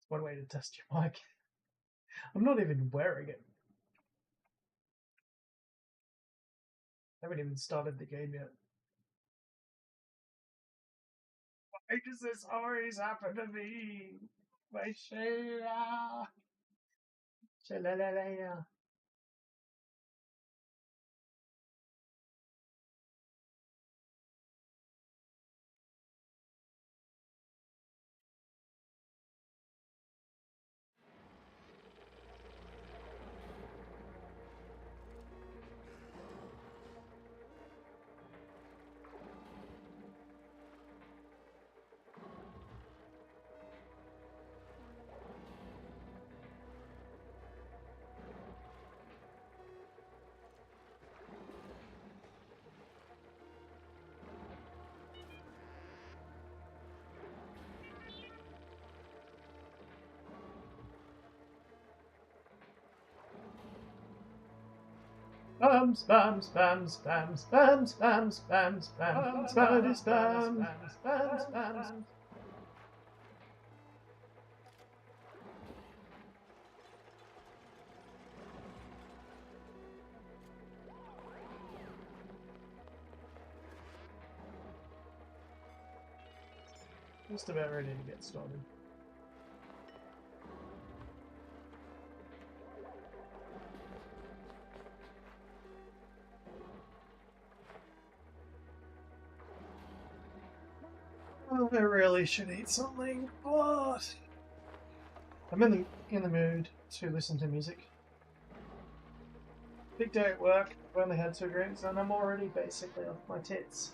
One way to test your mic. I'm not even wearing it. I haven't even started the game yet. Why does this always happen to me? My Sheila. Shalalala. Spam, spam, spam, spam, spam, spam, spam, spam, spam, spam, spam. Just about ready to get started. Oh, I really should eat something, but I'm in the mood to listen to music. Big day at work. I've only had 2 drinks, and I'm already basically off my tits.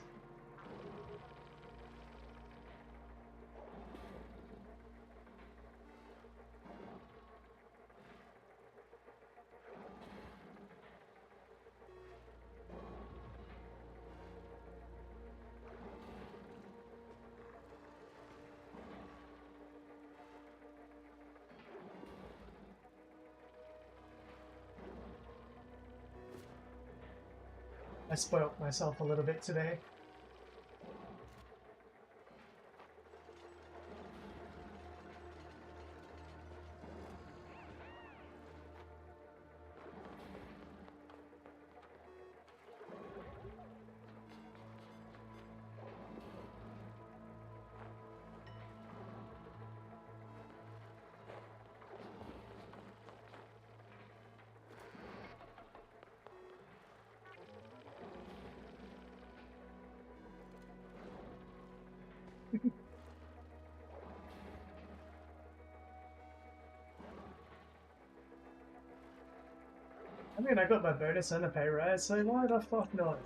I spoilt myself a little bit today. I mean, I got my bonus and a pay rise, so why the fuck not?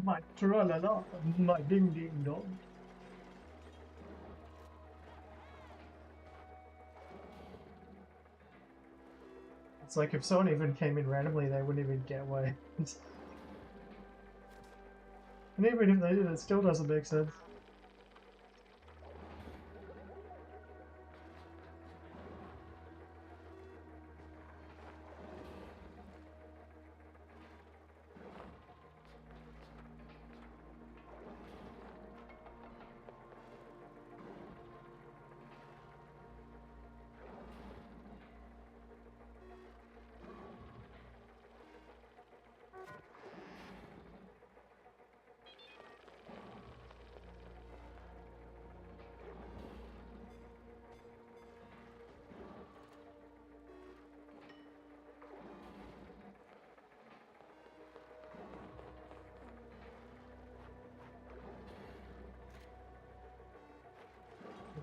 My tra-la-la, my ding-ding-dong. It's like if someone even came in randomly, they wouldn't even get away. And even if they did, it still doesn't make sense.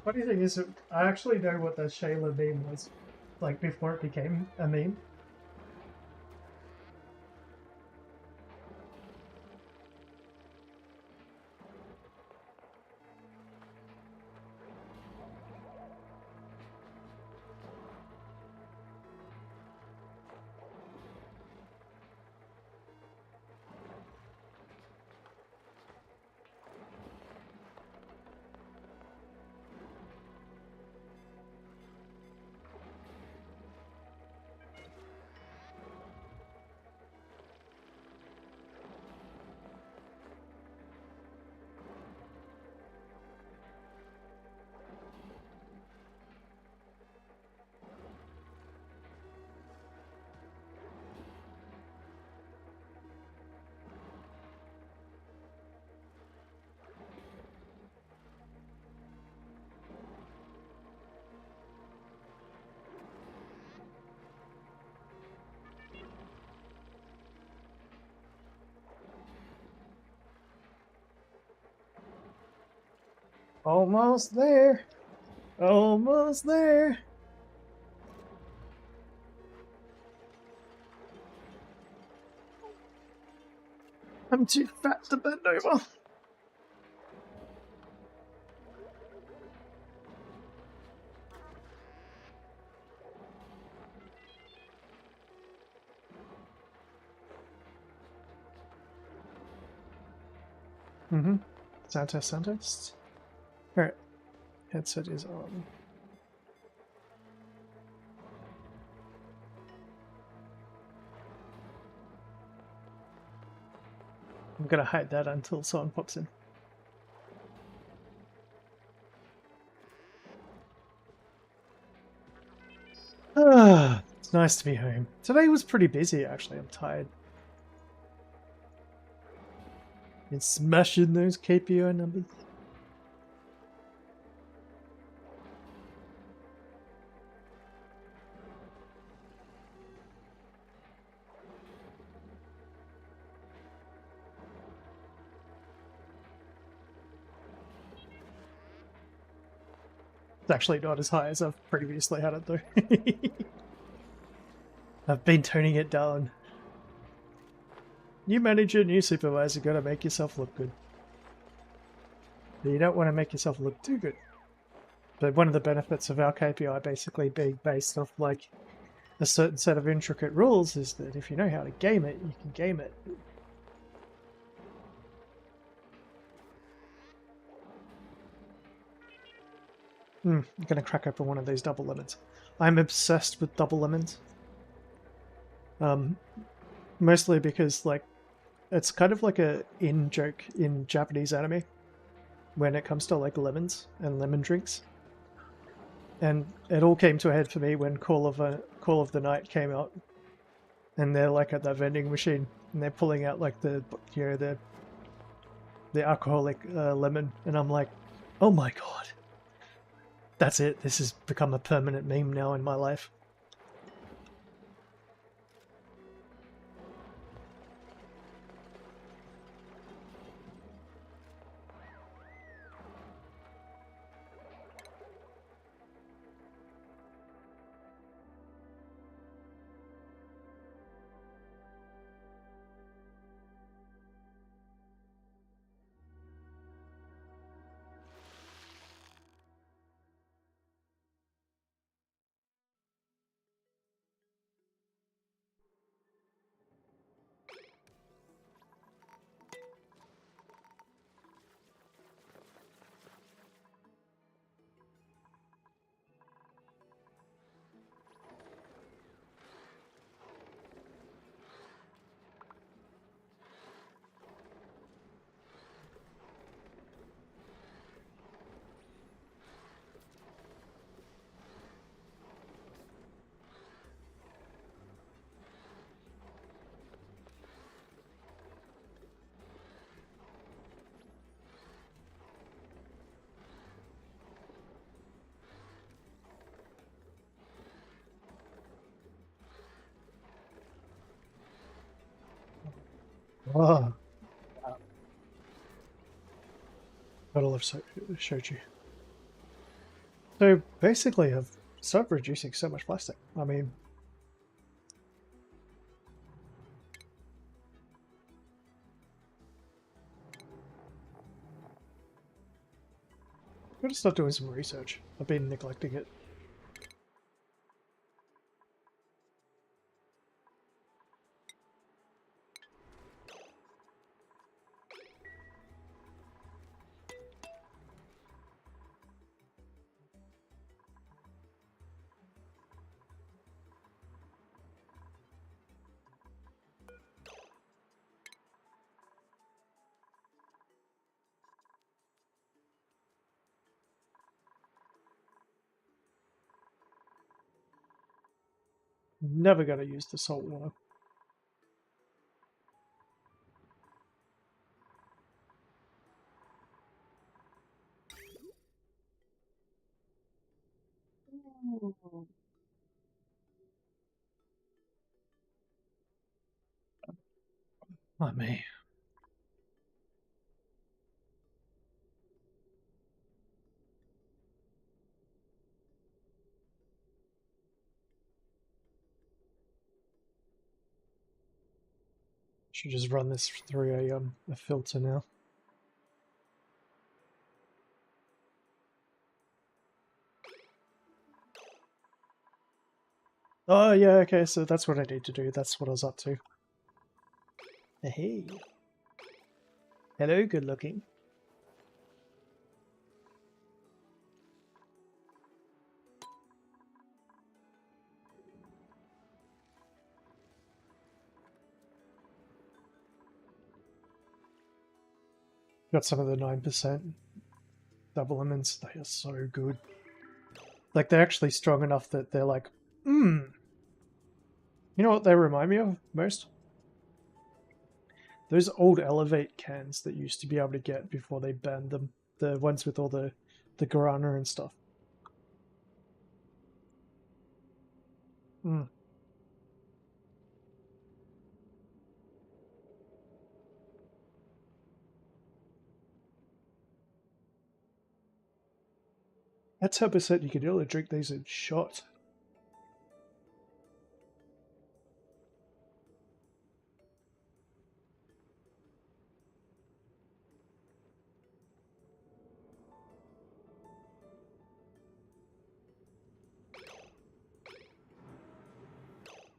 funny thing is, I actually know what the Shayla meme was, like, before it became a meme. Almost there. Almost there. I'm too fat to bend over. Mm-hmm. Sound test, sound test. Alright. Headset is on. I'm gonna hide that until someone pops in. Ah, it's nice to be home. Today was pretty busy, actually. I'm tired. Been smashing those KPI numbers. It's actually not as high as I've previously had it, though. I've been toning it down. New manager, new supervisor, gotta make yourself look good. But you don't want to make yourself look too good. But one of the benefits of our KPI basically being based off like a certain set of intricate rules is that if you know how to game it, you can game it. I'm gonna crack open one of these double lemons. I'm obsessed with double lemons. Mostly because like it's kind of like a in-joke in Japanese anime when it comes to like lemons and lemon drinks. And it all came to a head for me when Call of the Night came out, and they're like at that vending machine and they're pulling out like the alcoholic lemon, and I'm like, oh my god, that's it. This has become a permanent meme now in my life. Oh, bottle of showed you. So basically, I've started reducing so much plastic. I mean, I'm gonna start doing some research. I've been neglecting it. Never gonna use the salt water. Oh, me. Should just run this through a filter now. Oh yeah, okay, so that's what I need to do. That's what I was up to. Hey. Hello, good looking. Got some of the 9% double lemons. They are so good. Like, they're actually strong enough that they're like, mmm. You know what they remind me of most? Those old Elevate cans that you used to be able to get before they banned them. The ones with all the guarana and stuff. Mm. That's how percent you can only drink these in shot.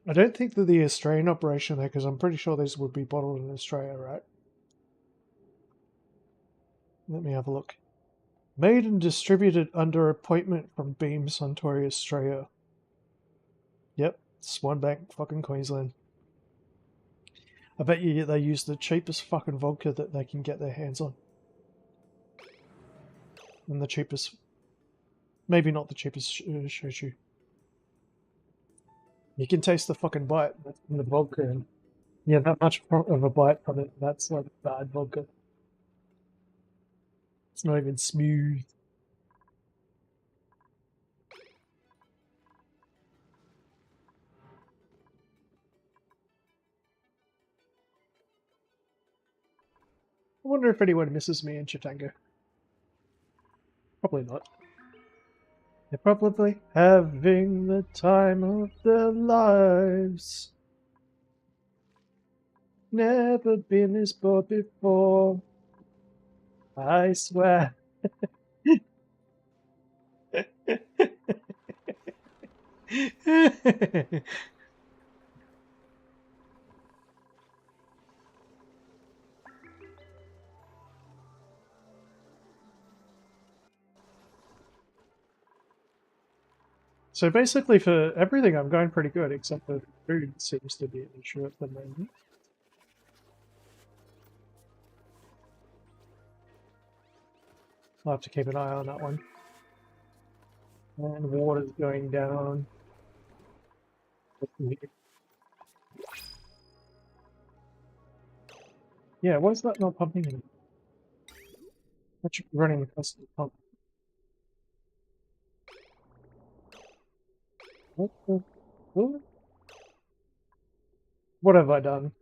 I don't think that the Australian operation there, because I'm pretty sure these would be bottled in Australia, right? Let me have a look. Made and distributed under appointment from Beam Suntory, Australia. Yep, Swanbank, fucking Queensland. I bet you they use the cheapest fucking vodka that they can get their hands on. And the cheapest... Maybe not the cheapest shochu. You can taste the fucking bite in the vodka. And yeah, that much of a bite from it. That's like bad vodka. It's not even smooth. I wonder if anyone misses me in Chitango. Probably not. They're probably having the time of their lives. Never been this bored before. I swear. So basically for everything I'm going pretty good, except for food seems to be an issue at the moment. I'll have to keep an eye on that one. And water's going down. Yeah, why is that not pumping in? That should be running across the pump. What the... What? What have I done?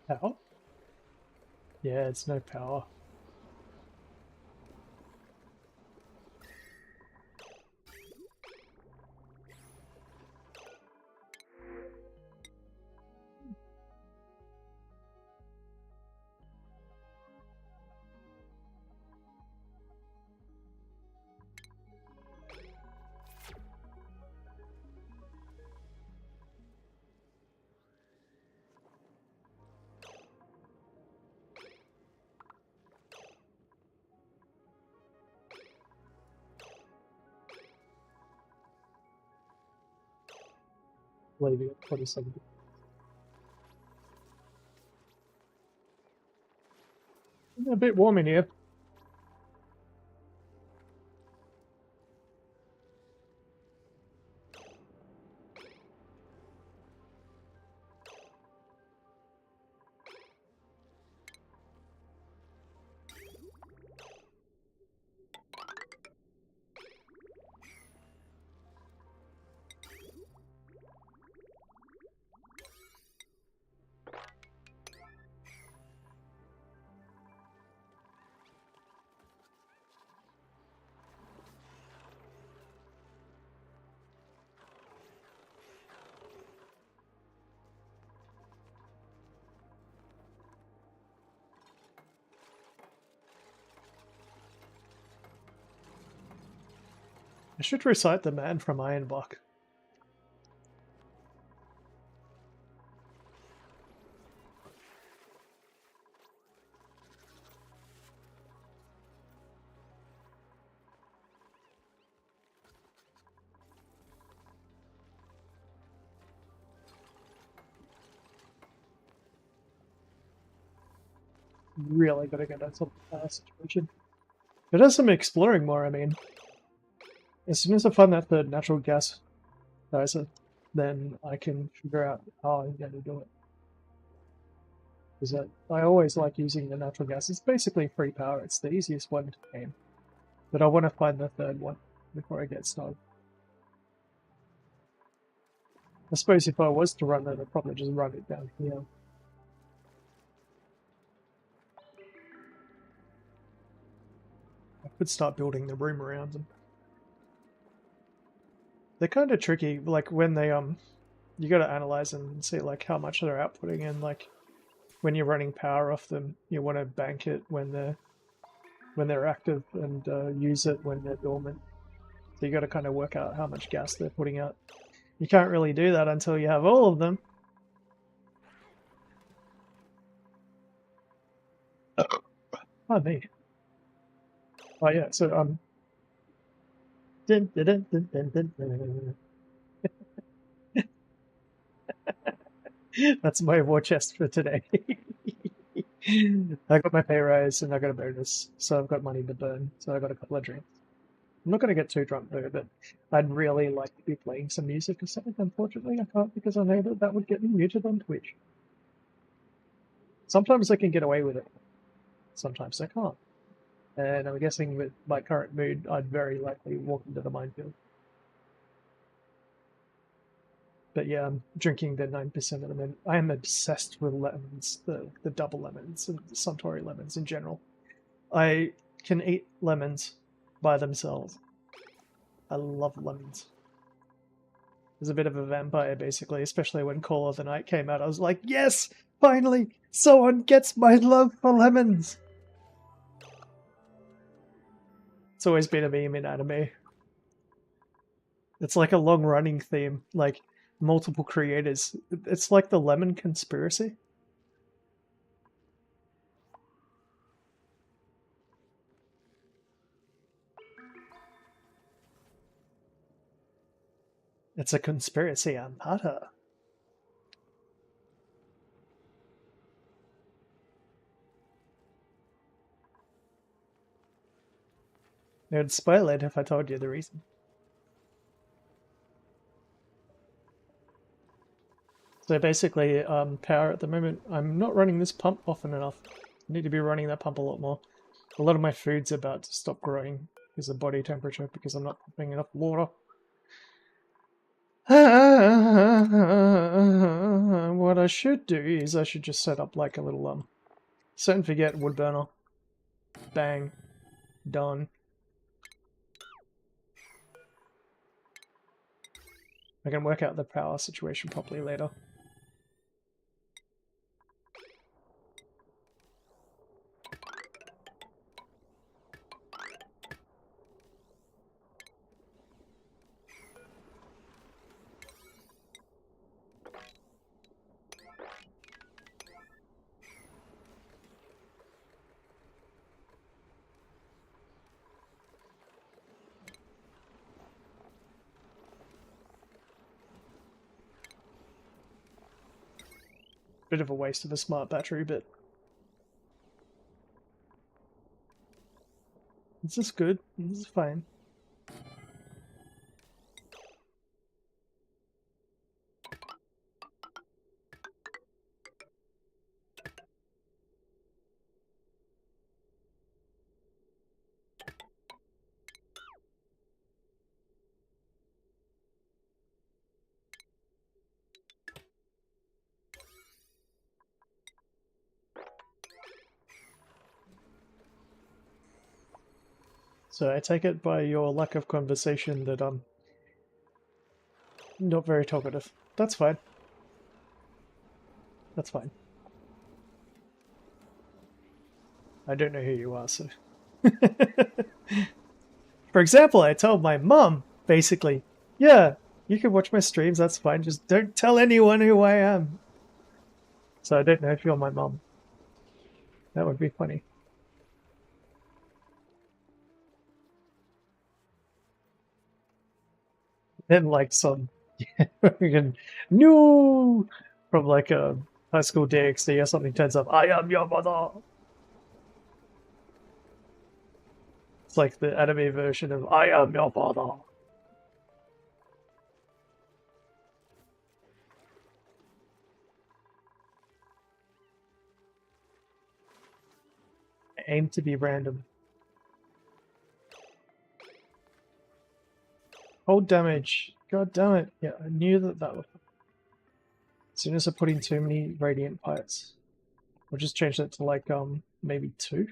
Power? Yeah, it's no power. Leaving at 27. A bit warm in here. I should recite the man from Ironbark. Really gotta get out of the situation. It does some exploring more, I mean. As soon as I find that the natural gas geyser, then I can figure out how I'm going to do it. Because I always like using the natural gas. It's basically free power. It's the easiest one to aim. But I want to find the third one before I get started. I suppose if I was to run it, I'd probably just run it down here. I could start building the room around them. They're kind of tricky, like when they you got to analyze and see like how much they're outputting, and like when you're running power off them, you want to bank it when they're active and use it when they're dormant. So you got to kind of work out how much gas they're putting out. You can't really do that until you have all of them. Oh me. Oh yeah, so dun, dun, dun, dun, dun, dun, dun. That's my war chest for today. I got my pay rise and I got a bonus, so I've got money to burn, so I got a couple of drinks. I'm not going to get too drunk though, but I'd really like to be playing some music or something. Unfortunately, I can't because I know that would get me muted on Twitch. Sometimes I can get away with it, sometimes I can't. And I'm guessing with my current mood, I'd very likely walk into the minefield. But yeah, I'm drinking the 9% at the moment. I am obsessed with lemons, the double lemons and the Suntory lemons in general. I can eat lemons by themselves. I love lemons. I was a bit of a vampire, basically, especially when Call of the Night came out. I was like, yes! Finally! Someone gets my love for lemons! It's always been a meme in anime. It's like a long-running theme, like multiple creators. It's like the lemon conspiracy. It's a conspiracy armada. It would spoil it if I told you the reason. So basically, power at the moment, I'm not running this pump often enough. I need to be running that pump a lot more. A lot of my food's about to stop growing because of body temperature, because I'm not pumping enough water. What I should do is I should just set up like a little set and forget wood burner. Bang. Done. I can work out the power situation properly later. Bit of a waste of a smart battery, but this is good. This is fine. So I take it by your lack of conversation that I'm not very talkative. That's fine. That's fine. I don't know who you are, so... For example, I told my mum, basically, yeah, you can watch my streams, that's fine, just don't tell anyone who I am. So I don't know if you're my mum. That would be funny. Then like some no from like a high school DxD or something turns up, I am your mother. It's like the anime version of I am your father. I aim to be random. Hold damage. God damn it. Yeah, I knew that would. As soon as I put in too many radiant pipes. I'll just change that to like maybe 2.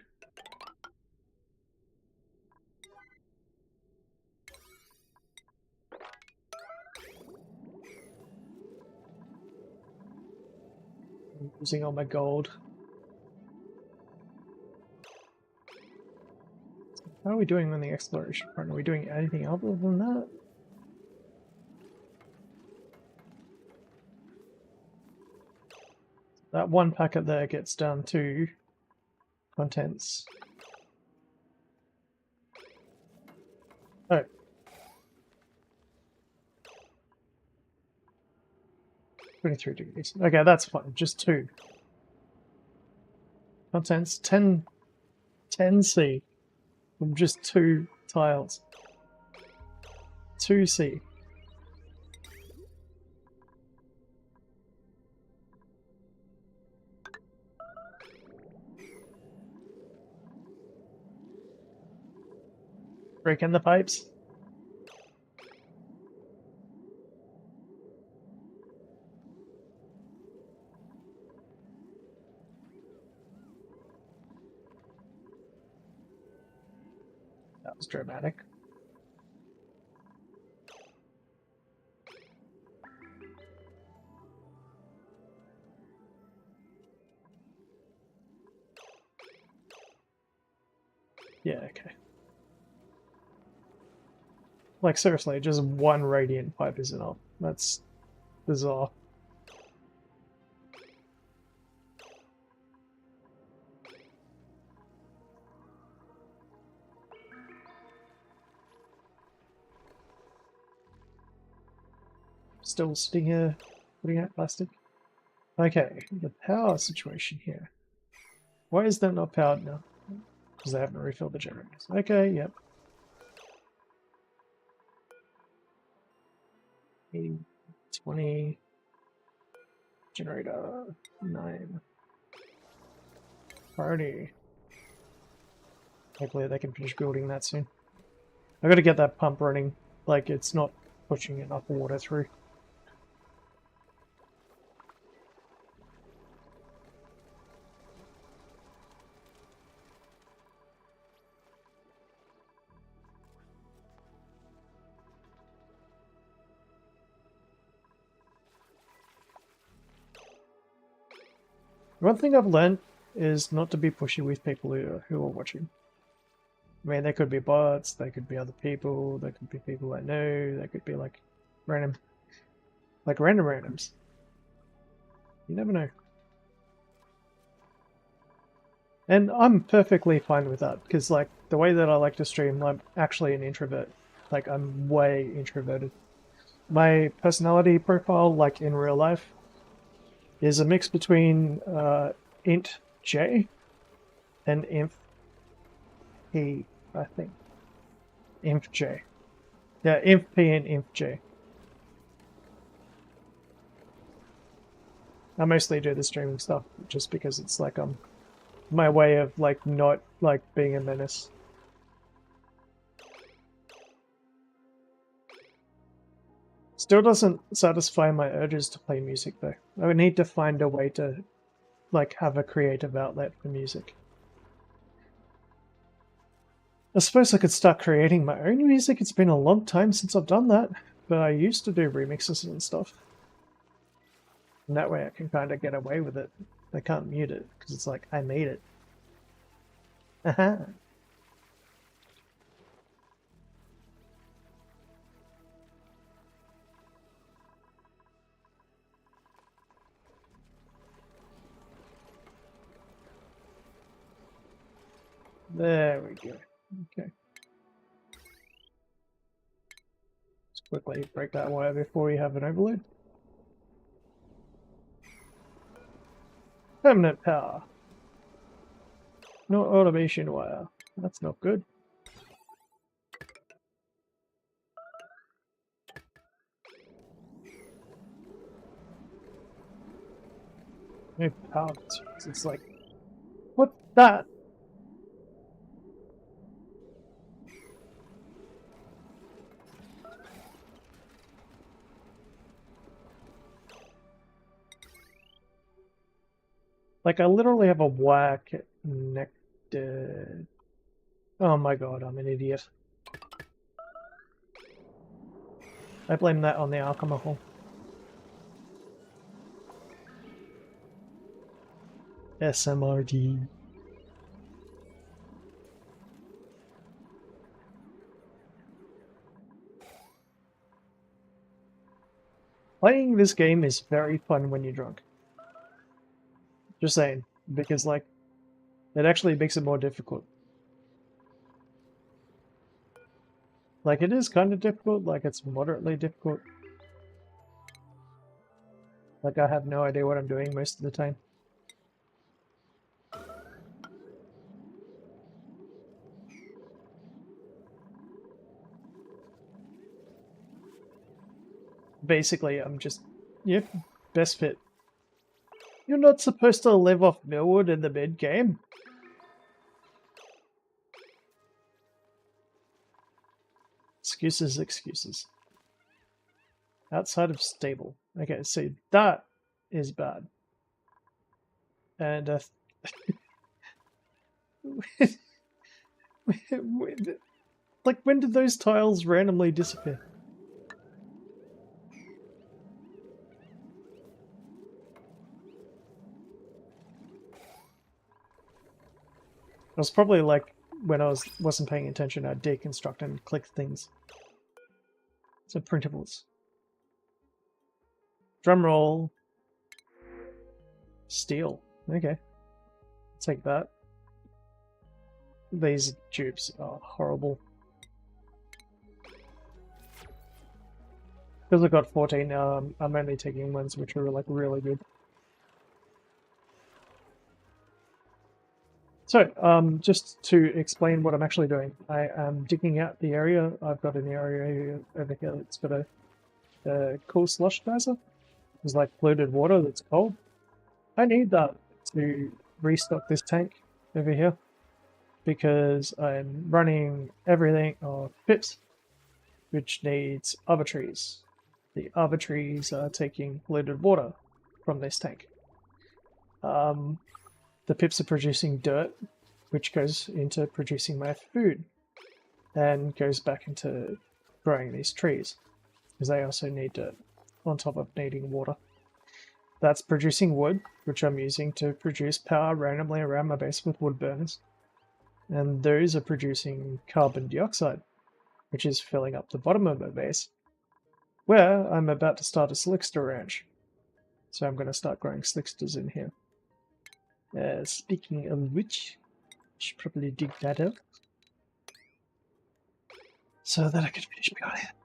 I'm using all my gold. How are we doing on the exploration front? Are we doing anything other than that? That one packet there gets down to contents. Oh. $23. Okay, that's fine. Just 2. Contents 10C from just 2 tiles. 2C. Break in the pipes. That was dramatic. Yeah, okay. Like, seriously, just 1 radiant pipe is enough. That's bizarre. Still sitting here, putting out plastic. Okay, the power situation here. Why is that not powered now? Because they haven't refilled the generators. Okay, yep. 80, 20, generator 9. Priority. Hopefully they can finish building that soon. I gotta get that pump running, like it's not pushing enough water through. One thing I've learned is not to be pushy with people who are watching. I mean, they could be bots, they could be other people, they could be people I know, they could be like random randoms. You never know. And I'm perfectly fine with that, because like the way that I like to stream, I'm actually an introvert. Like I'm way introverted. My personality profile, like in real life, is a mix between int J and inf P, I think. Inf J. Yeah, inf P and inf J. I mostly do the streaming stuff just because it's like my way of like not like being a menace. Still doesn't satisfy my urges to play music though. I would need to find a way to like have a creative outlet for music. I suppose I could start creating my own music. It's been a long time since I've done that, but I used to do remixes and stuff. And that way I can kind of get away with it. I can't mute it because it's like I made it. Aha. There we go. Okay. Let's quickly break that wire before we have an overload. Permanent power. No automation wire. That's not good. No power. It's like, what's that? Like, I literally have a wire connected. Oh my god, I'm an idiot. I blame that on the alcohol. SMRD. Playing this game is very fun when you're drunk. Just saying, because like, it actually makes it more difficult. Like, it is kind of difficult, like it's moderately difficult. Like, I have no idea what I'm doing most of the time. Basically, I'm just, yep, best fit. You're not supposed to live off Millwood in the mid-game. Excuses, excuses. Outside of stable. Okay, so that is bad. And like, when did those tiles randomly disappear? It was probably like when I wasn't paying attention, I'd deconstruct and click things. So printables. Drum roll. Steel. Okay. Take that. These dupes are horrible. Because I got 14 now, I'm only taking ones which are like really good. So, just to explain what I'm actually doing, I am digging out the area. I've got an area over here that's got a cool slush geyser. There's like polluted water that's cold. I need that to restock this tank over here because I'm running everything of pips, which needs other trees. The other trees are taking polluted water from this tank. The pips are producing dirt, which goes into producing my food and goes back into growing these trees because they also need dirt on top of needing water. that's producing wood, which I'm using to produce power randomly around my base with wood burners. And those are producing carbon dioxide, which is filling up the bottom of my base, where I'm about to start a slickster ranch. So I'm going to start growing slicksters in here. Speaking of which, I should probably dig that up so that I can finish behind it.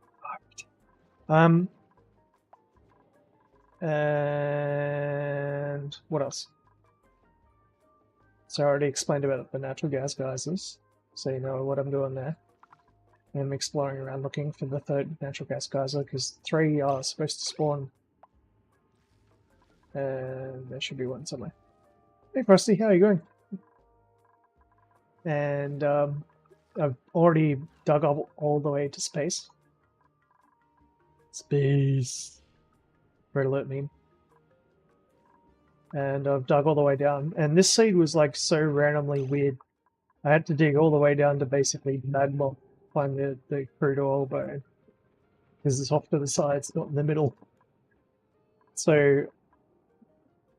And what else? So I already explained about the natural gas geysers, so you know what I'm doing there. I'm exploring around looking for the third natural gas geyser, because 3 are supposed to spawn. And there should be one somewhere. Hey Frosty, how are you going? And I've already dug up all the way to space. Space. Red alert meme. And I've dug all the way down. And this seed was like so randomly weird. I had to dig all the way down to basically magma, find the crude oil bone. Because it's off to the sides, not in the middle. So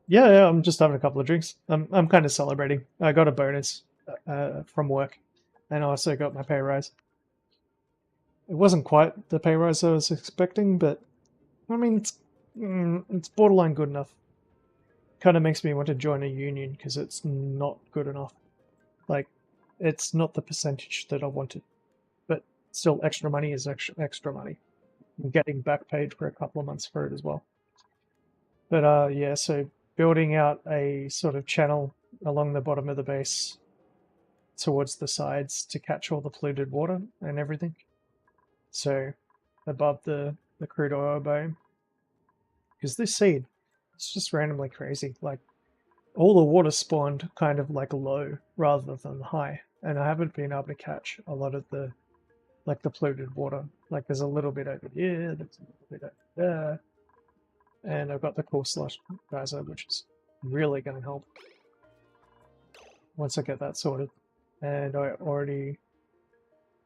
yeah, I'm just having a couple of drinks. I'm kind of celebrating. I got a bonus from work, and I also got my pay rise. It wasn't quite the pay rise I was expecting, but I mean it's borderline good enough. Kind of makes me want to join a union because it's not good enough. Like, it's not the percentage that I wanted, but still, extra money is extra money. I'm getting back paid for a couple of months for it as well. But yeah, so building out a sort of channel along the bottom of the base towards the sides to catch all the polluted water and everything. So above the crude oil bone. Because this seed, it's just randomly crazy. Like, all the water spawned kind of like low rather than high. And I haven't been able to catch a lot of the polluted water. Like, there's a little bit over here, there's a little bit over there. And I've got the cool slush geyser, which is really going to help once I get that sorted. And I already...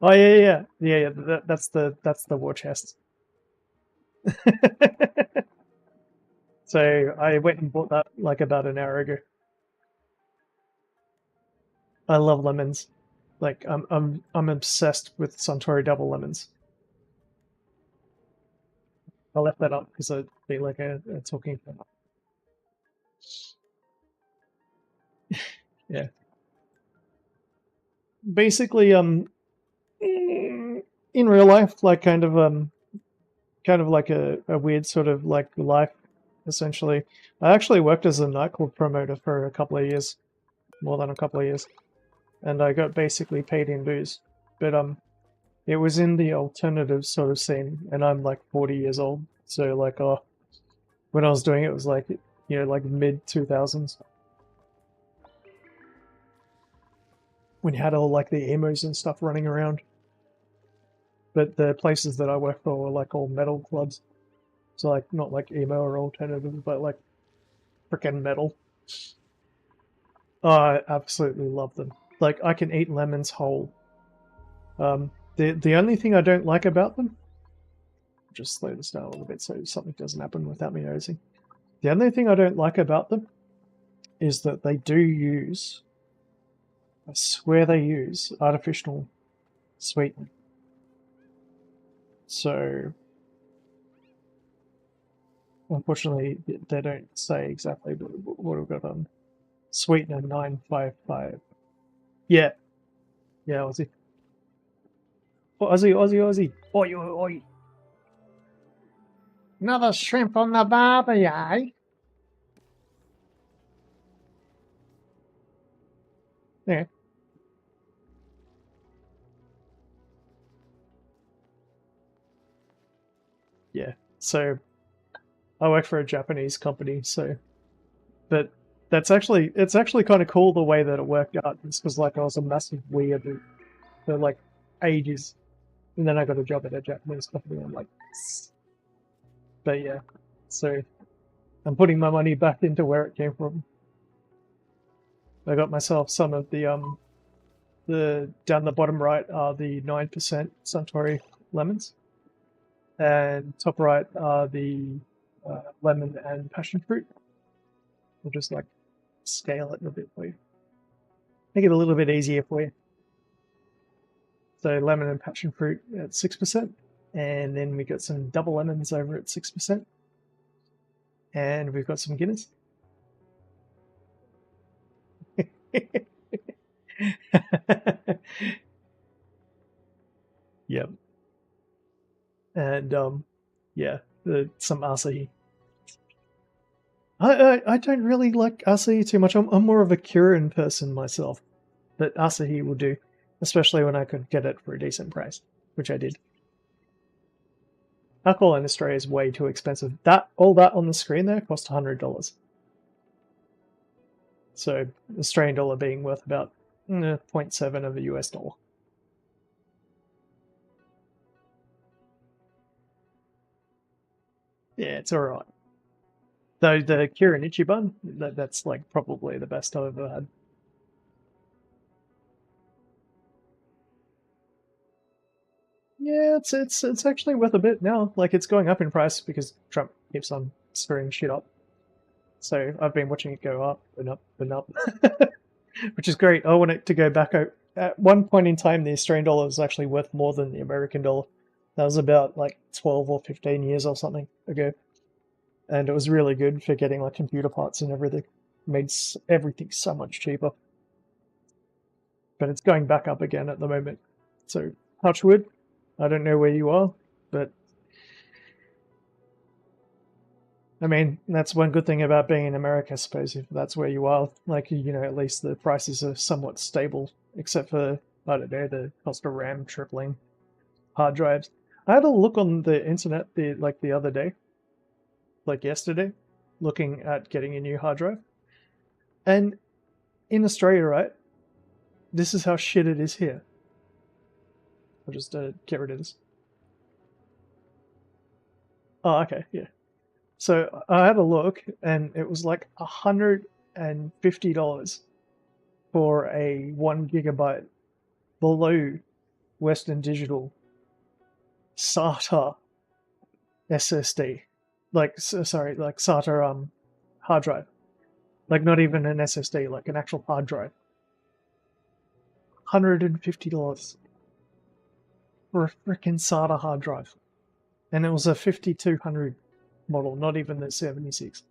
Oh yeah. That's the war chest. So I went and bought that like about an hour ago. I love lemons. Like I'm obsessed with Suntory double lemons. I left that up because I'd be like a talking point. Yeah. Basically, in real life, like kind of like a weird sort of like life, essentially. I actually worked as a nightclub promoter for a couple of years, more than a couple of years, and I got basically paid in booze. But it was in the alternative sort of scene, and I'm like 40 years old, so like when I was doing it, it was like, you know, like mid 2000s. When you had all like the emos and stuff running around. But the places that I worked for were like all metal clubs. So like not like emo or alternative, but like frickin' metal. Oh, I absolutely love them. Like, I can eat lemons whole. The only thing I don't like about them, just slow this down a little bit so something doesn't happen without me noticing. The only thing I don't like about them is that they do use, I swear they use artificial sweetener. So, unfortunately, they don't say exactly what we've got on. Sweetener 955. Yeah. Yeah, Aussie. Oh, Aussie. Oi. Another shrimp on the barbie, eh? Yeah. Yeah. So, I work for a Japanese company, so... But it's actually kind of cool the way that it worked out. This was like I was a massive weirdo for like ages. And then I got a job at a Japanese company. I'm like, yes. But yeah, so I'm putting my money back into where it came from. I got myself some of the down the bottom right are the 9% Suntory lemons, and top right are the lemon and passion fruit. We'll just like scale it a bit for you. Make it a little bit easier for you. So lemon and passion fruit at 6%. And then we got some double lemons over at 6%. And we've got some Guinness. Yep. And yeah, some Asahi. I don't really like Asahi too much. I'm more of a Kirin person myself, but Asahi will do, especially when I could get it for a decent price, which I did. Alcohol in Australia is way too expensive. All that on the screen there cost $100. So Australian dollar being worth about 0.7 of a US dollar. Yeah, it's alright. Though the Kirin Ichiban, that's like probably the best I've ever had. Yeah, it's actually worth a bit now. Like it's going up in price because Trump keeps on screwing shit up. So I've been watching it go up and up and up, which is great. I want it to go back out. At one point in time, the Australian dollar was actually worth more than the American dollar. That was about like 12 or 15 years or something ago. And it was really good for getting like computer parts and everything. It made everything so much cheaper. But it's going back up again at the moment. So touch wood. I don't know where you are, but I mean, that's one good thing about being in America, I suppose, if that's where you are. Like, you know, at least the prices are somewhat stable, except for, I don't know, the cost of RAM tripling, hard drives. I had a look on the internet the other day, like yesterday, looking at getting a new hard drive. And in Australia, right, this is how shit it is here. I'll just get rid of this. Oh, okay, yeah. So I had a look, and it was like $150 for a 1 GB below Western Digital SATA SSD. Like, sorry, like SATA hard drive. Like not even an SSD, like an actual hard drive. $150 for a freaking SATA hard drive. And it was a 5200 model, not even the 76.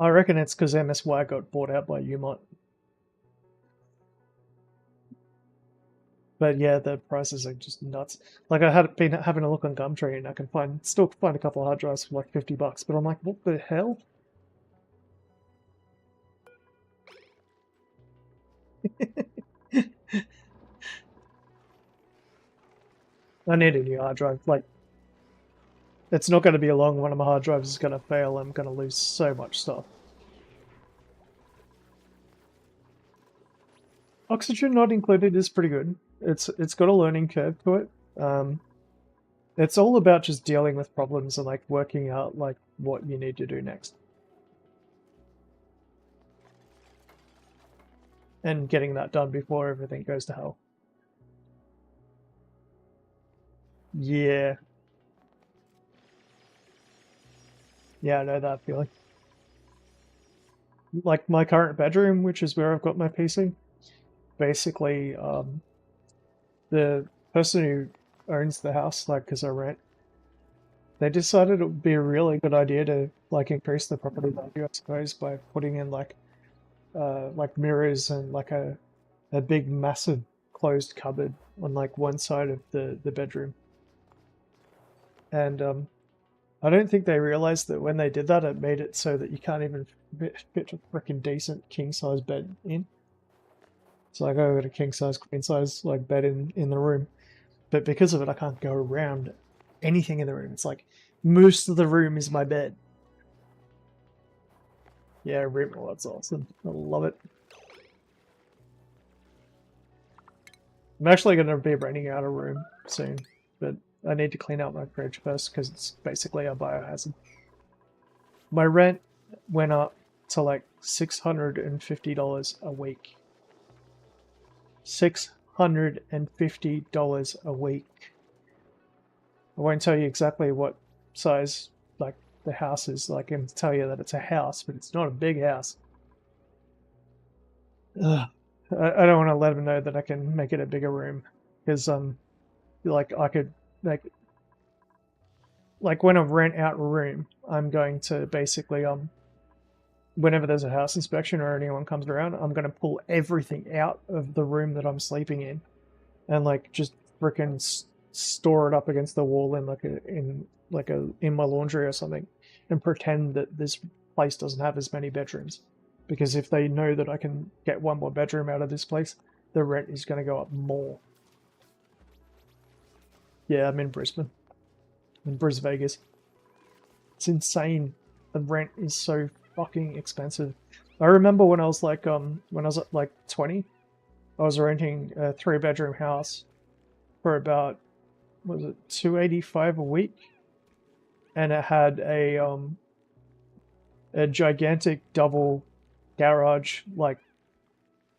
I reckon it's because MSY got bought out by Umont. But yeah, the prices are just nuts. Like I had been having a look on Gumtree and I can still find a couple of hard drives for like $50, but I'm like, what the hell? I need a new hard drive. Like, it's not going to be a long one of my hard drives is going to fail. I'm going to lose so much stuff. Oxygen not included is pretty good. It's got a learning curve to it. It's all about just dealing with problems and like working out like what you need to do next. And getting that done before everything goes to hell. Yeah. Yeah, I know that feeling. Like my current bedroom, which is where I've got my PC, basically, the person who owns the house, like, because I rent, they decided it would be a really good idea to like increase the property value, I suppose, by putting in like mirrors and like a big massive closed cupboard on like one side of the bedroom. And I don't think they realized that when they did that, it made it so that you can't even fit a freaking decent king size bed in. So like I got a king size, queen size like bed in the room, but because of it, I can't go around anything in the room. It's like most of the room is my bed. Yeah, room, well, that's awesome. I love it. I'm actually going to be renting out a room soon, but I need to clean out my fridge first because it's basically a biohazard. My rent went up to like $650 a week. $650 a week. I won't tell you exactly what size like the house is, like, and tell you that it's a house, but it's not a big house. Ugh. I don't want to let them know that I can make it a bigger room, because like I could like when I rent out a room, I'm going to basically whenever there's a house inspection or anyone comes around, I'm going to pull everything out of the room that I'm sleeping in, and like just freaking store it up against the wall in in my laundry or something, and pretend that this place doesn't have as many bedrooms. Because if they know that I can get one more bedroom out of this place, the rent is going to go up more. Yeah, I'm in Brisbane. In Bris Vegas. It's insane. The rent is so fucking expensive. I remember when I was like when I was like 20, I was renting a 3-bedroom house for about, was it $285 a week, and it had a gigantic double garage, like,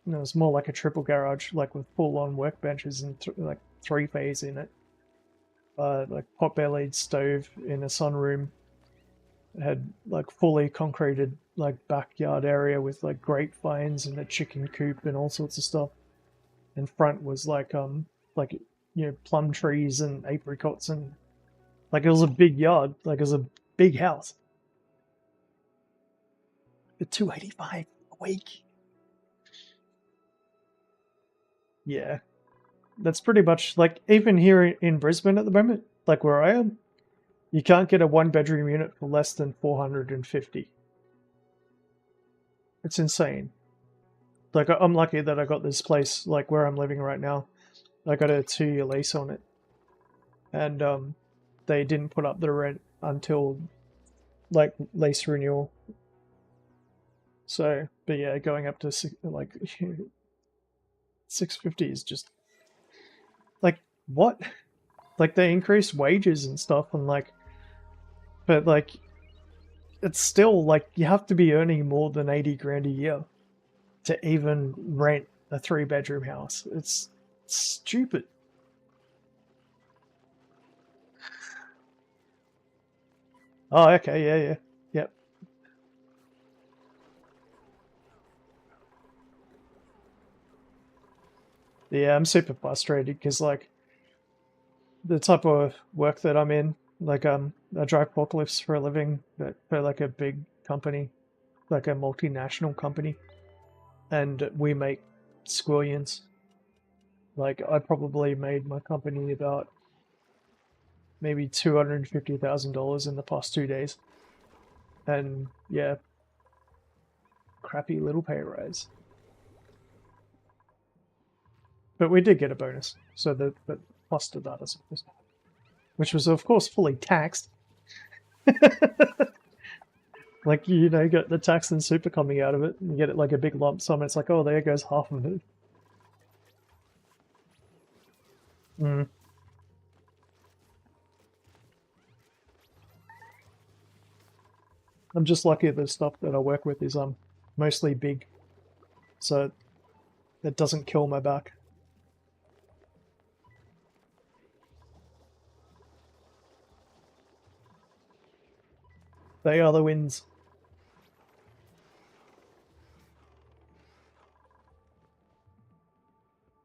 it was more like a triple garage, like with full-on workbenches and like 3-phase in it, like pot-bellied stove in a sunroom. It had like fully concreted like backyard area with like grapevines and a chicken coop and all sorts of stuff. In front was like plum trees and apricots, and like it was a big yard, like it was a big house. At $285 a week. Yeah, that's pretty much like, even here in Brisbane at the moment, like where I am, you can't get a 1-bedroom unit for less than $450. It's insane. Like, I'm lucky that I got this place, like where I'm living right now. I got a 2-year lease on it, and they didn't put up the rent until like lease renewal. So, but yeah, going up to like $650 is just like, what? Like, they increased wages and stuff, and like, but like, it's still like you have to be earning more than 80 grand a year to even rent a 3-bedroom house. It's stupid. Oh, okay, yeah, yep. Yeah, I'm super frustrated because like the type of work that I'm in, like I drive forklifts for a living, but for like a big company, like a multinational company, and we make squillions. Like, I probably made my company about maybe $250,000 in the past 2 days, and yeah, crappy little pay rise. But we did get a bonus, so the plus to that, I suppose, which was of course fully taxed. Like, you know, you get the tax and super coming out of it, and you get it like a big lump sum. It's like, oh, there goes half of it. Mm. I'm just lucky the stuff that I work with is mostly big, so it doesn't kill my back. They are the wins.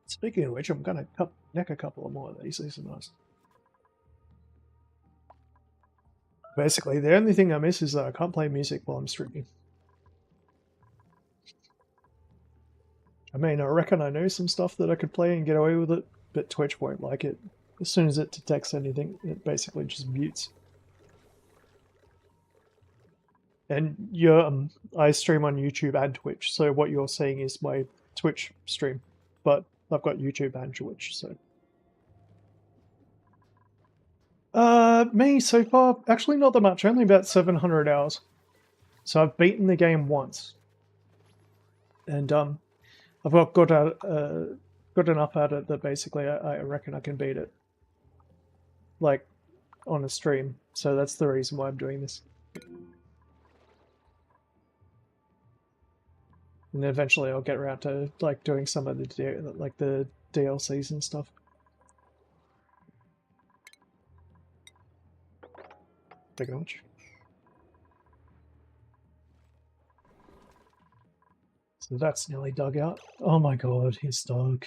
Speaking of which, I'm gonna neck a couple of more of these. These are nice. Basically, the only thing I miss is that I can't play music while I'm streaming. I mean, I reckon I know some stuff that I could play and get away with it, but Twitch won't like it. As soon as it detects anything, it basically just mutes. And I stream on YouTube and Twitch, so what you're seeing is my Twitch stream, but I've got YouTube and Twitch, so. Me so far, actually not that much, only about 700 hours. So I've beaten the game once, and I've got enough at it that basically I reckon I can beat it, like, on a stream. So that's the reason why I'm doing this. And eventually I'll get around to like doing some of the DLCs and stuff. big notch. So that's nearly dug out. Oh my god, he's dug.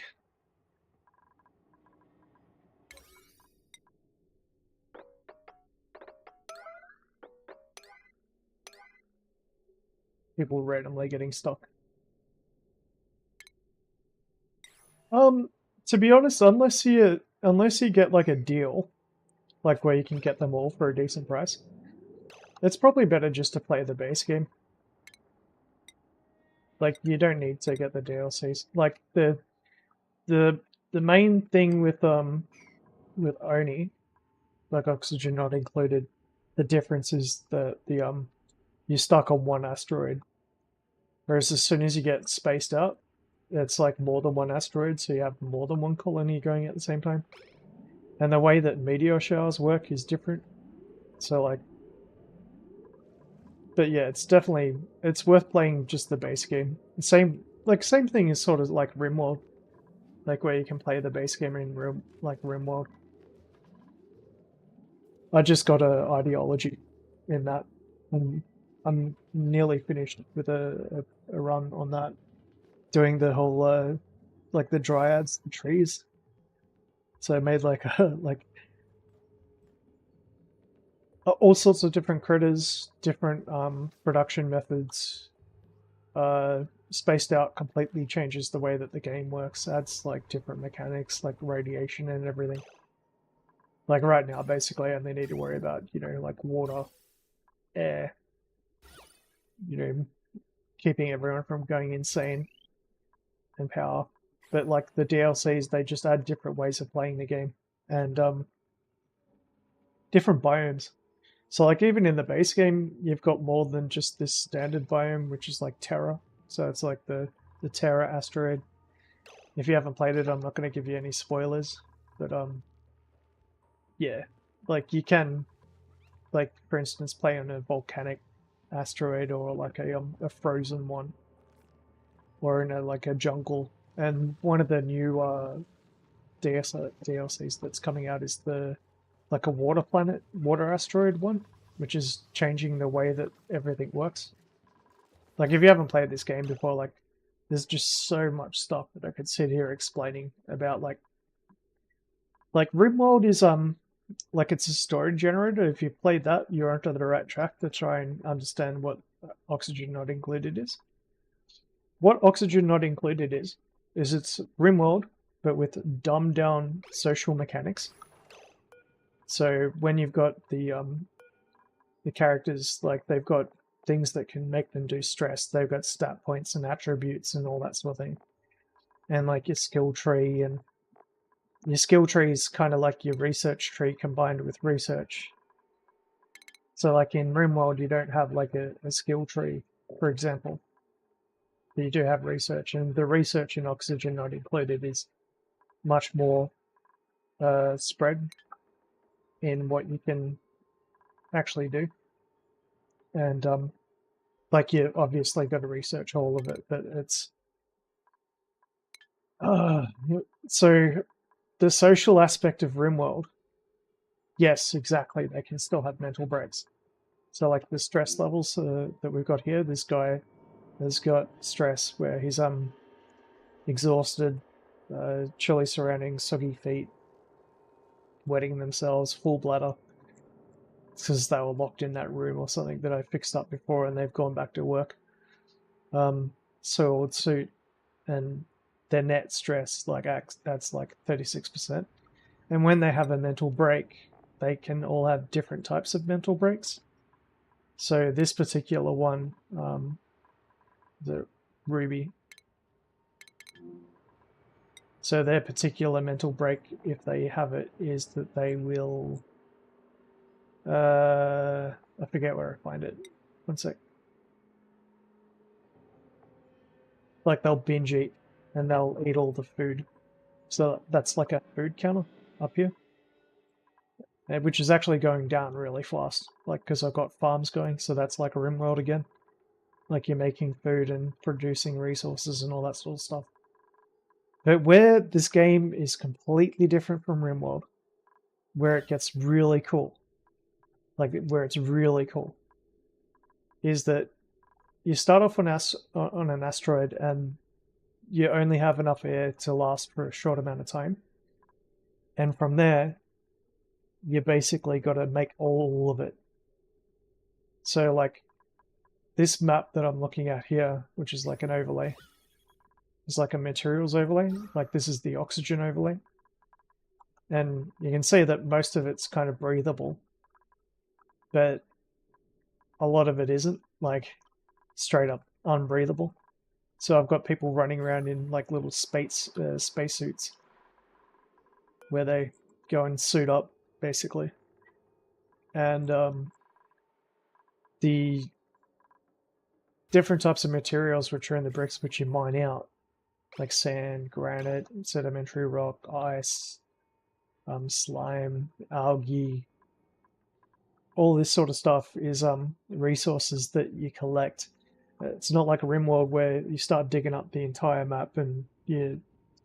People randomly getting stuck. To be honest, unless you get like a deal, like where you can get them all for a decent price, it's probably better just to play the base game. Like, you don't need to get the DLCs. Like the main thing with Oni, like Oxygen not included, the difference is that you're stuck on one asteroid. Whereas as soon as you get spaced out, it's like more than one asteroid, so you have more than one colony going at the same time. And the way that meteor showers work is different. So like, but yeah, it's worth playing just the base game. Same thing is sort of like RimWorld, like where you can play the base game in RimWorld. I just got a ideology in that, and I'm nearly finished with a run on that, doing the whole like the dryads, the trees. So I made like all sorts of different critters, different production methods. Spaced out completely changes the way that the game works. Adds like different mechanics, like radiation and everything. Like right now, basically, I only need to worry about, you know, like water, air, you know, keeping everyone from going insane, and power. But like the DLCs, they just add different ways of playing the game and different biomes. So like even in the base game, you've got more than just this standard biome, which is like Terra. So it's like the Terra asteroid. If you haven't played it, I'm not going to give you any spoilers, but yeah, like you can, like for instance, play on a volcanic asteroid or like a frozen one, or in like a jungle. And one of the new DLCs that's coming out is like a water asteroid one, which is changing the way that everything works. Like if you haven't played this game before, like there's just so much stuff that I could sit here explaining about. Like RimWorld is like it's a story generator. If you played that, you're onto the right track to try and understand what Oxygen Not Included is. What Oxygen Not Included is it's RimWorld, but with dumbed down social mechanics. So when you've got the characters, like they've got things that can make them do stress. They've got stat points and attributes and all that sort of thing. And like your skill tree, and your skill tree is kind of like your research tree combined with research. So like in RimWorld, you don't have like a skill tree, for example. But you do have research, and the research in Oxygen Not Included is much more spread in what you can actually do. And like you obviously got to research all of it, but it's so the social aspect of RimWorld, yes, exactly, they can still have mental breaks. So like the stress levels that we've got here, this guy has got stress where he's exhausted, chilly surroundings, soggy feet, wetting themselves, full bladder, because they were locked in that room or something that I fixed up before, and they've gone back to work. Soiled suit, and their net stress that's like 36%. And when they have a mental break, they can all have different types of mental breaks. So this particular one, the Ruby, so their particular mental break, if they have it, is that they will I forget where I find it. One sec. Like they'll binge eat and they'll eat all the food. So that's like a food counter up here, which is actually going down really fast. Like because I've got farms going, so that's like a RimWorld again. Like you're making food and producing resources and all that sort of stuff. But where this game is completely different from RimWorld, where it gets really cool. like where it's really cool, is that you start off on an asteroid and you only have enough air to last for a short amount of time. And from there, you basically got to make all of it. So like this map that I'm looking at here, which is like an overlay, is like a materials overlay. Like this is the oxygen overlay. And you can see that most of it's kind of breathable, but a lot of it isn't, like straight up unbreathable. So I've got people running around in like little space suits where they go and suit up basically. And the different types of materials which are in the bricks which you mine out, like sand, granite, sedimentary rock, ice, slime, algae, all this sort of stuff is resources that you collect. It's not like a RimWorld where you start digging up the entire map and your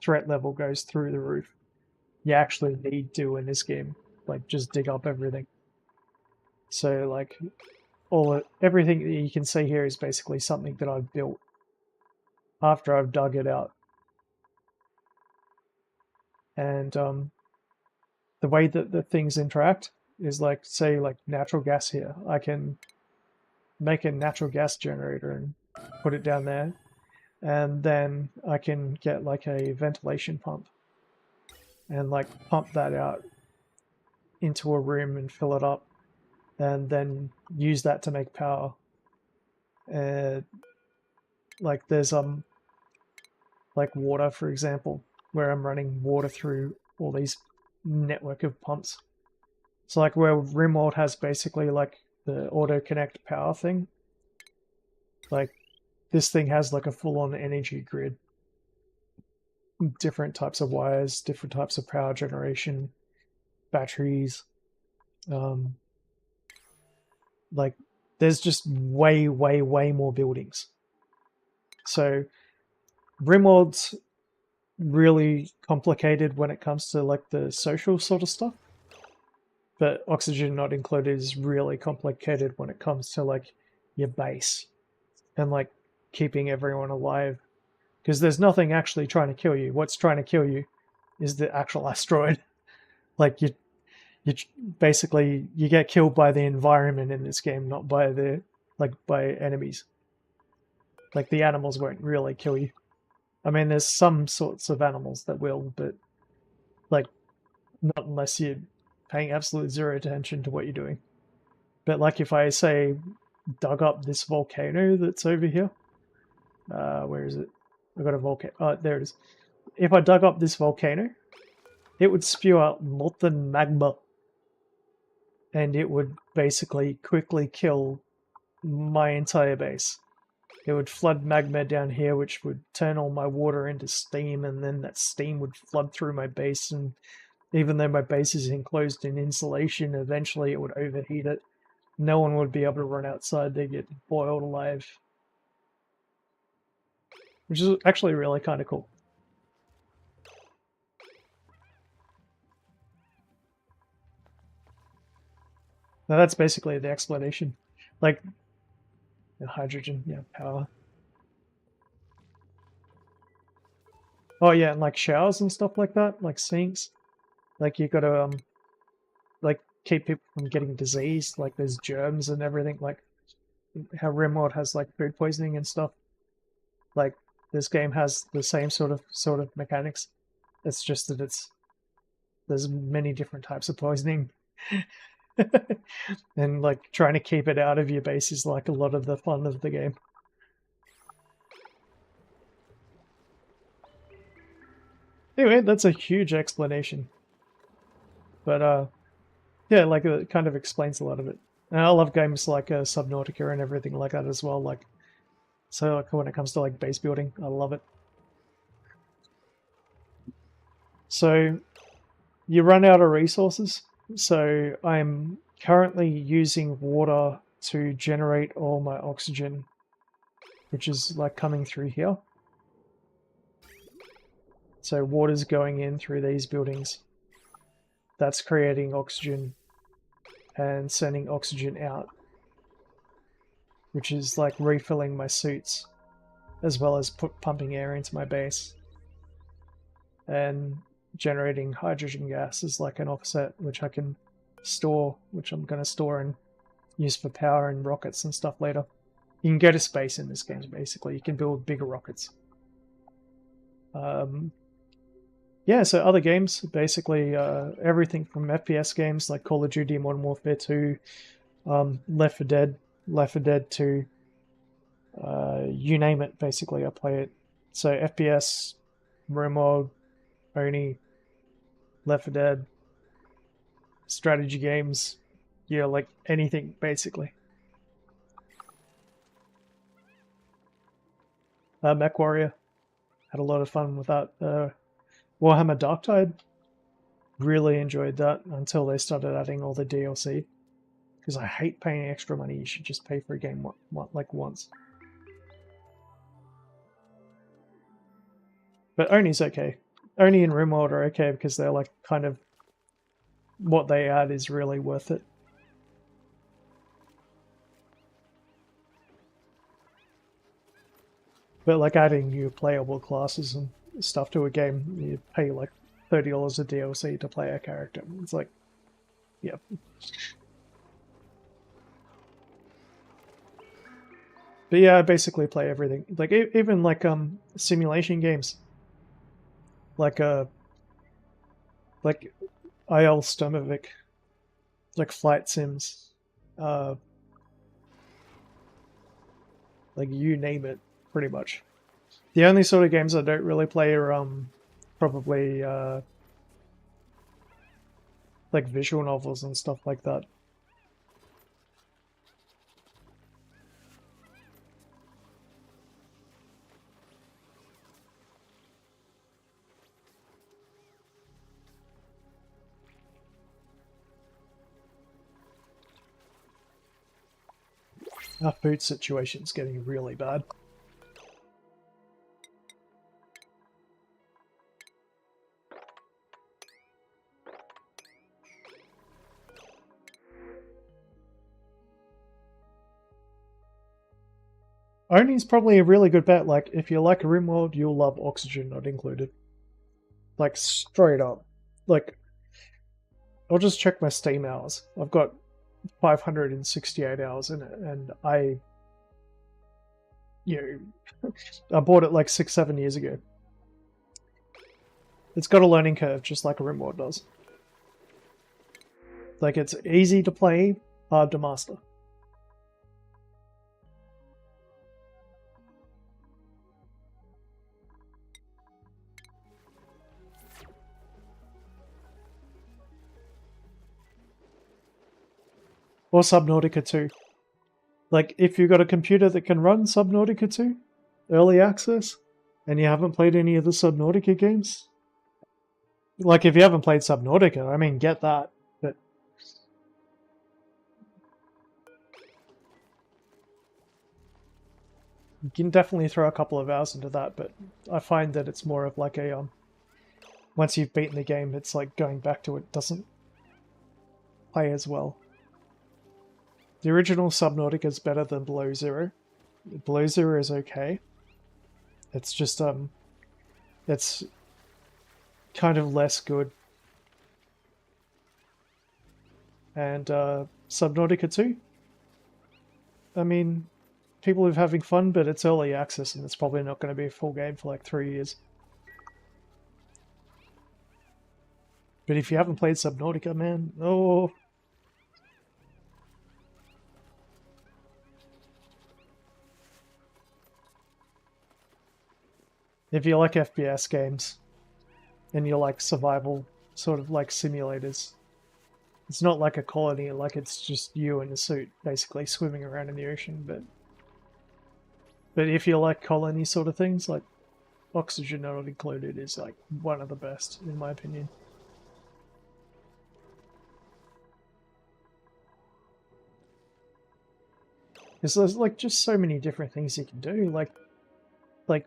threat level goes through the roof. You actually need to in this game, like just dig up everything. So like everything that you can see here is basically something that I've built after I've dug it out. And the way that the things interact is like, say, like natural gas here. I can make a natural gas generator and put it down there. And then I can get like a ventilation pump and like pump that out into a room and fill it up and then use that to make power. Like there's like water, for example, where I'm running water through all these network of pumps. So like where RimWorld has basically like the auto connect power thing, like this thing has like a full-on energy grid, different types of wires, different types of power generation, batteries, like there's just way more buildings. So RimWorld's really complicated when it comes to like the social sort of stuff, but Oxygen Not Included is really complicated when it comes to like your base and like keeping everyone alive, because there's nothing actually trying to kill you. What's trying to kill you is the actual asteroid. Like you basically you get killed by the environment in this game, not by by enemies. Like the animals won't really kill you. I mean, there's some sorts of animals that will, but like not unless you're paying absolute zero attention to what you're doing. But like if I say dug up this volcano that's over here, where is it? I got a volcano. Oh, there it is. If I dug up this volcano, it would spew out molten magma, and it would basically quickly kill my entire base. It would flood magma down here, which would turn all my water into steam, and then that steam would flood through my base, and even though my base is enclosed in insulation, eventually it would overheat it. No one would be able to run outside, they'd get boiled alive. Which is actually really kind of cool. Now that's basically the explanation. Like, hydrogen, yeah, power. Oh yeah, and like showers and stuff like that, like sinks. Like you gotta like keep people from getting disease, like there's germs and everything, like how RimWorld has like food poisoning and stuff. Like this game has the same sort of mechanics. It's just that there's many different types of poisoning. And like trying to keep it out of your base is like a lot of the fun of the game. Anyway, that's a huge explanation. But yeah, like it kind of explains a lot of it. And I love games like Subnautica and everything like that as well. Like, so like when it comes to like base building, I love it. So you run out of resources. So I'm currently using water to generate all my oxygen, which is like coming through here. So water's going in through these buildings. That's creating oxygen. and sending oxygen out, which is like refilling my suits, as well as pumping air into my base. And generating hydrogen gas is like an offset, which I can store, which I'm going to store and use for power and rockets and stuff later. You can go to space in this game, basically. You can build bigger rockets. Yeah, so other games, basically everything from FPS games like Call of Duty, Modern Warfare 2, Left 4 Dead, Left 4 Dead 2, you name it, basically, I play it. So FPS, RealMod, Oni, Left 4 Dead, strategy games, yeah, like anything, basically. MechWarrior, had a lot of fun with that. Warhammer Darktide, really enjoyed that until they started adding all the DLC. Because I hate paying extra money. You should just pay for a game like once. But Oni's okay. Oni and RimWorld are okay because they're like kind of what they add is really worth it. But like adding new playable classes and stuff to a game, you pay like $30 a DLC to play a character. It's like, yeah. But yeah, I basically play everything. Like even like simulation games, like IL Sturmovik, like flight sims, like you name it, pretty much. The only sort of games I don't really play are probably like visual novels and stuff like that. Our food situation's getting really bad. Oni's probably a really good bet. Like, if you like RimWorld, you'll love Oxygen Not Included. Like, straight up. Like, I'll just check my Steam hours. I've got 568 hours in it, and I bought it like 6-7 years ago. It's got a learning curve, just like a RimWorld does. Like, it's easy to play, hard to master. Or Subnautica 2. Like, if you've got a computer that can run Subnautica 2, early access, and you haven't played any of the Subnautica games, like, if you haven't played Subnautica, I mean, get that, but you can definitely throw a couple of hours into that, but I find that it's more of like a, once you've beaten the game, it's like going back to it doesn't play as well. The original Subnautica is better than Below Zero. Below Zero is okay. It's just, it's kind of less good. And Subnautica 2? I mean, people are having fun, but it's early access and it's probably not going to be a full game for like 3 years. But if you haven't played Subnautica, man, oh... If you like FPS games, and you like survival, sort of like simulators, it's not like a colony, like it's just you in a suit, basically swimming around in the ocean, but if you like colony sort of things, like Oxygen Not Included is like one of the best, in my opinion. Because there's like just so many different things you can do, like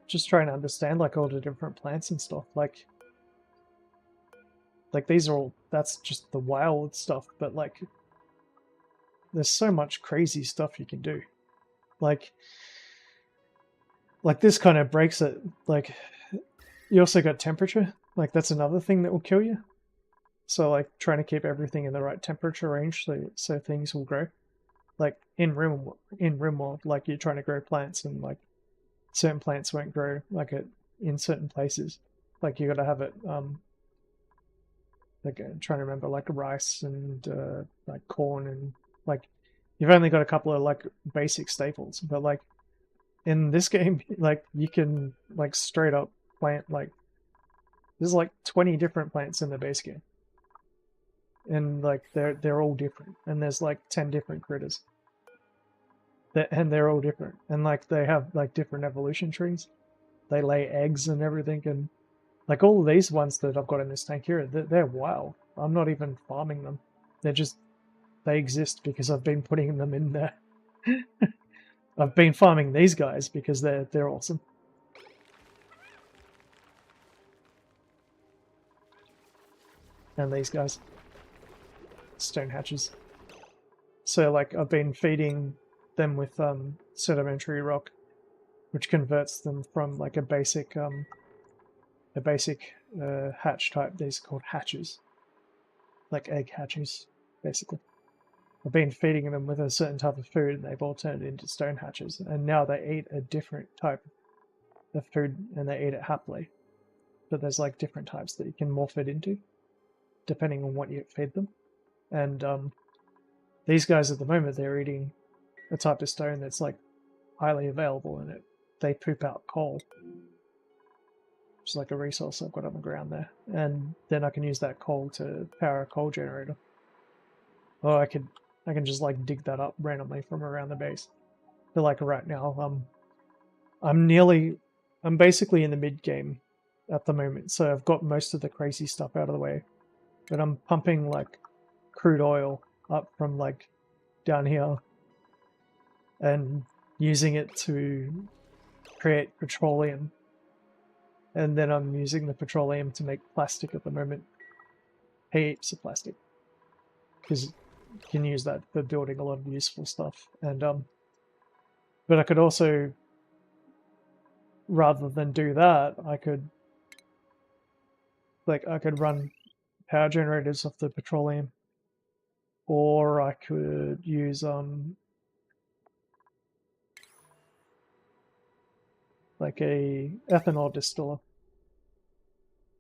just trying to understand like all the different plants and stuff, like these are all, that's just the wild stuff, but like there's so much crazy stuff you can do. Like this kind of breaks it. Like, you also got temperature. Like, that's another thing that will kill you. So, like, trying to keep everything in the right temperature range so things will grow. Like, in RimWorld, like, you're trying to grow plants, and, like, certain plants won't grow, like, in certain places. Like, you got to have it, like, I'm trying to remember, like, rice and, like, corn, and, like, you've only got a couple of, like, basic staples. But, like, in this game, like, you can, like, straight up plant, like, there's, like, 20 different plants in the base game. And, like, they're all different. And there's, like, 10 different critters. And they're all different. And, like, they have, like, different evolution trees. They lay eggs and everything. And, like, all of these ones that I've got in this tank here, they're wild. I'm not even farming them. They exist because I've been putting them in there. I've been farming these guys because they're awesome. And these guys. Stone hatches. So, like, I've been feeding them with sedimentary rock, which converts them from, like, a basic hatch type. These are called hatches. Like egg hatches, basically. I've been feeding them with a certain type of food, and they've all turned into stone hatches. And now they eat a different type of food, and they eat it happily. But there's, like, different types that you can morph it into, depending on what you feed them. And these guys at the moment, they're eating a type of stone that's, like, highly available, and they poop out coal. It's like a resource I've got on the ground there. And then I can use that coal to power a coal generator. Or I can just, like, dig that up randomly from around the base. But, like, right now, I'm basically in the mid game at the moment, so I've got most of the crazy stuff out of the way. But I'm pumping, like, crude oil up from, like, down here and using it to create petroleum. And then I'm using the petroleum to make plastic at the moment. Heaps of plastic. Because you can use that for building a lot of useful stuff. And but I could also, rather than do that, I could run power generators off the petroleum. Or I could use like a ethanol distiller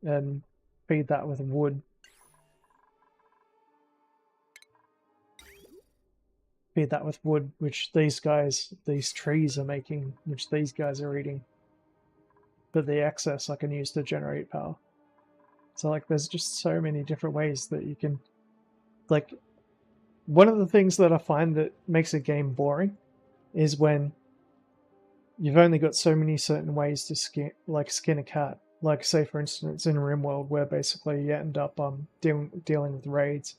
and feed that with wood. Feed that with wood, which these trees are making, which these guys are eating. But the excess I can use to generate power. So, like, there's just so many different ways that you can, like, one of the things that I find that makes a game boring is when you've only got so many certain ways to skin a cat. Like, say, for instance, in RimWorld, where basically you end up dealing with raids,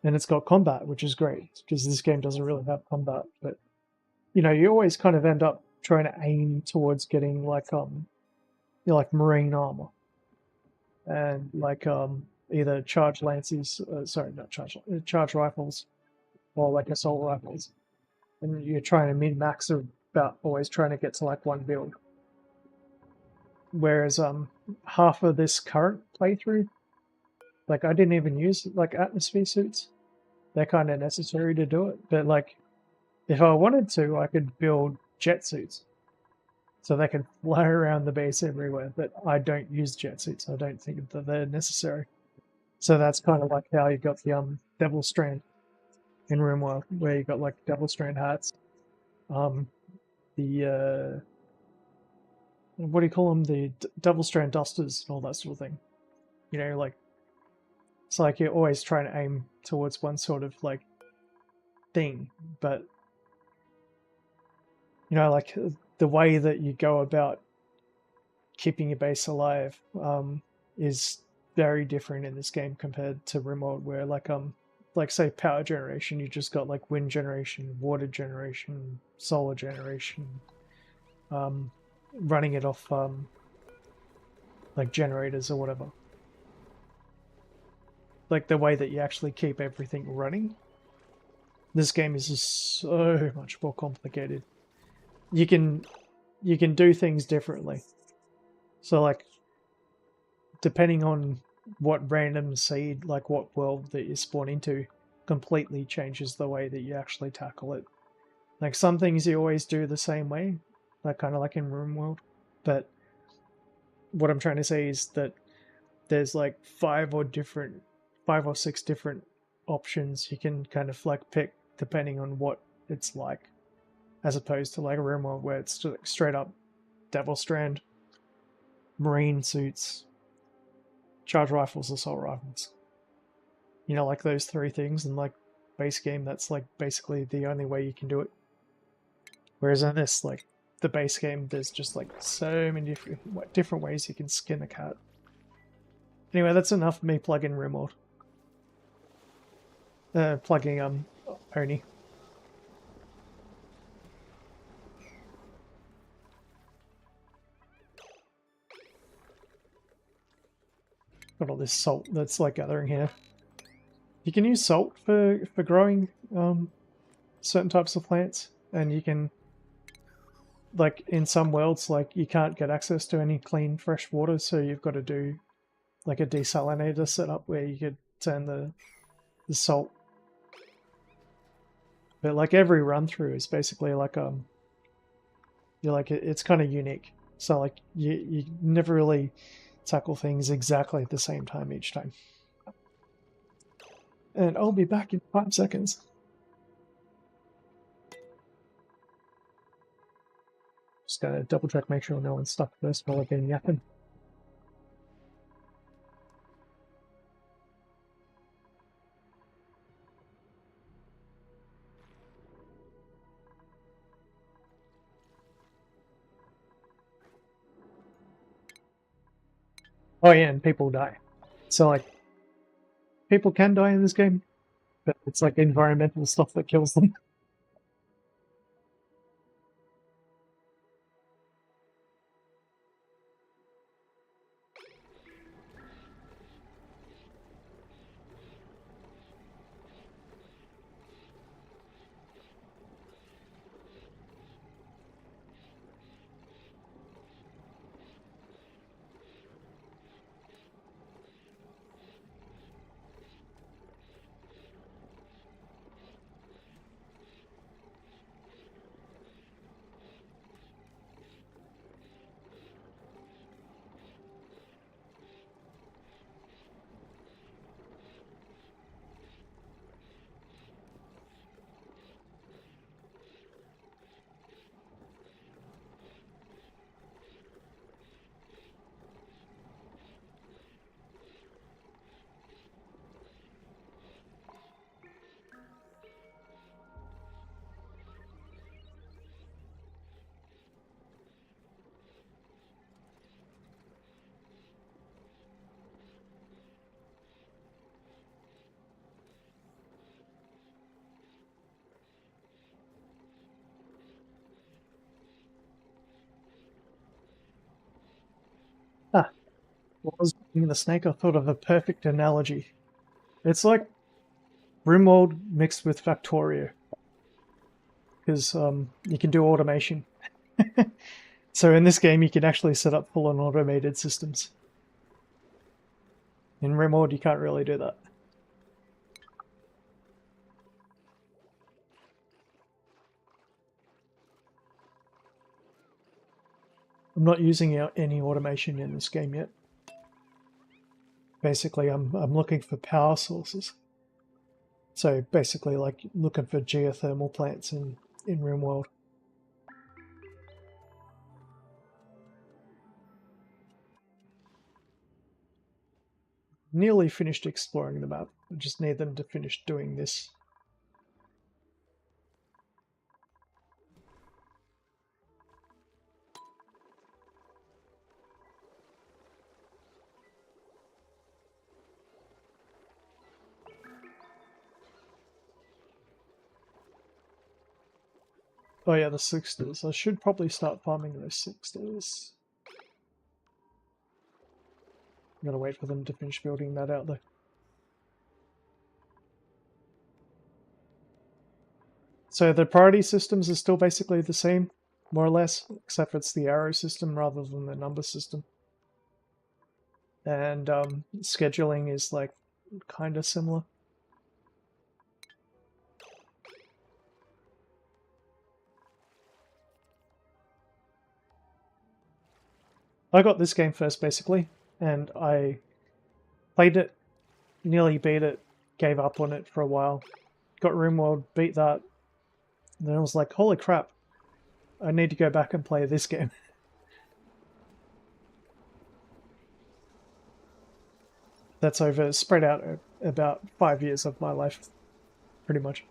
and it's got combat, which is great because this game doesn't really have combat. But you always kind of end up trying to aim towards getting like like marine armor and like either charge lances, charge rifles, or like assault rifles, and you're trying to min-max about always trying to get to like one build. Whereas half of this current playthrough, like, I didn't even use like atmosphere suits. They're kind of necessary to do it, but like if I wanted to, I could build jet suits so they can fly around the base everywhere. But I don't use jet suits. I don't think that they're necessary. So that's kind of like how you got the Devil Strand in RimWorld, where you got like Devil Strand hats, the what do you call them? The Devil Strand dusters and all that sort of thing. Like, it's like you're always trying to aim towards one sort of like thing, but like the way that you go about keeping your base alive is very different in this game compared to RimWorld, where like say power generation, you just got like wind generation, water generation, solar generation, running it off like generators or whatever. Like the way that you actually keep everything running This game is just so much more complicated. You can do things differently. So like, depending on what random seed, like what world that you spawn into, completely changes the way that you actually tackle it. Like some things you always do the same way, like kind of like in RimWorld. But what I'm trying to say is that there's like 5 or 6 different options you can kind of like pick depending on what it's like, as opposed to like a RimWorld where it's straight up Devil Strand, Marine suits, charge rifles, assault rifles. You know, like those 3 things, and like base game, that's like basically the only way you can do it. Whereas in this, like the base game, there's just like so many different ways you can skin a cat. Anyway, that's enough of me plugging RimWorld. Plugging Pony. Got all this salt that's like gathering here. You can use salt for growing certain types of plants, and you can, like in some worlds, like you can't get access to any clean fresh water, so you've got to do like a desalinator setup where you could turn the salt. But like every run through is basically like you're like it's kind of unique. So like you never really tackle things exactly at the same time each time. And I'll be back in 5 seconds. Just gotta double check, make sure no one's stuck first while I've been yapping. Oh yeah, and people die. So like, people can die in this game, but it's like environmental stuff that kills them. Ah, while I was eating the snake, I thought of a perfect analogy. It's like RimWorld mixed with Factorio, because you can do automation. So in this game, you can actually set up full-on automated systems. In RimWorld, you can't really do that. I'm not using any automation in this game yet. Basically, I'm looking for power sources. So basically, like looking for geothermal plants in RimWorld. Nearly finished exploring the map. I just need them to finish doing this. Oh yeah, the 6-stars. I should probably start farming those 6-stars. I'm gonna wait for them to finish building that out though. So the priority systems are still basically the same, more or less, except for it's the arrow system rather than the number system. And scheduling is like kind of similar. I got this game first, basically, and I played it, nearly beat it, gave up on it for a while, got RimWorld, beat that, and then I was like, holy crap, I need to go back and play this game. That's spread out about 5 years of my life, pretty much.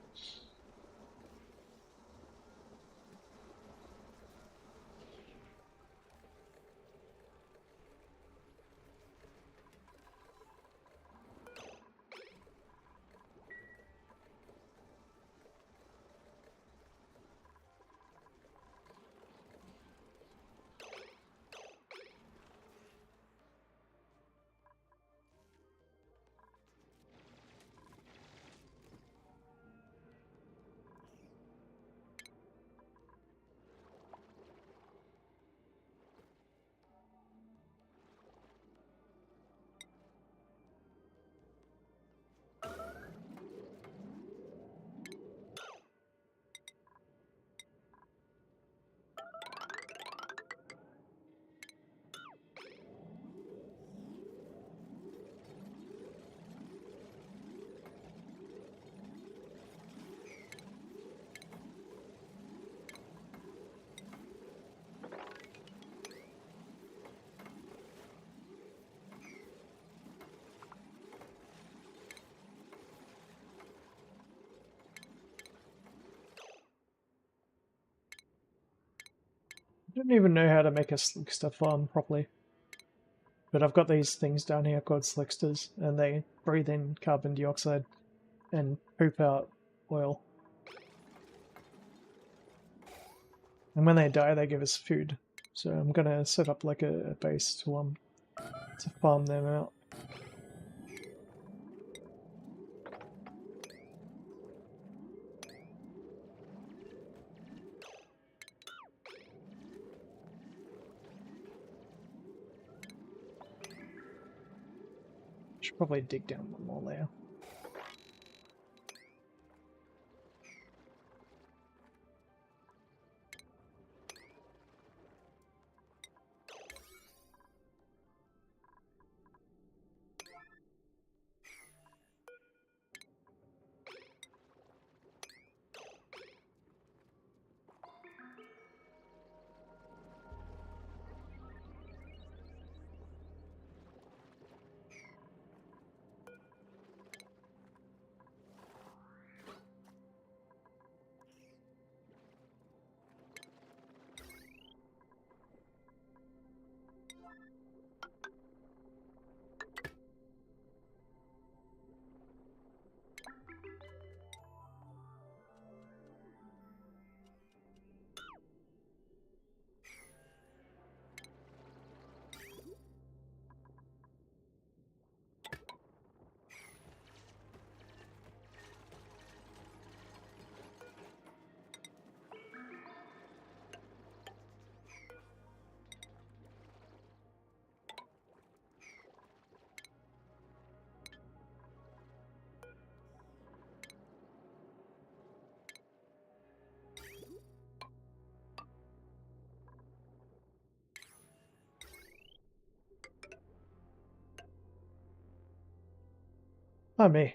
I don't even know how to make a slickster farm properly. But I've got these things down here called slicksters, and they breathe in carbon dioxide and poop out oil. And when they die, they give us food. So I'm gonna set up like a base to farm them out. Should probably dig down one more layer. Oh me.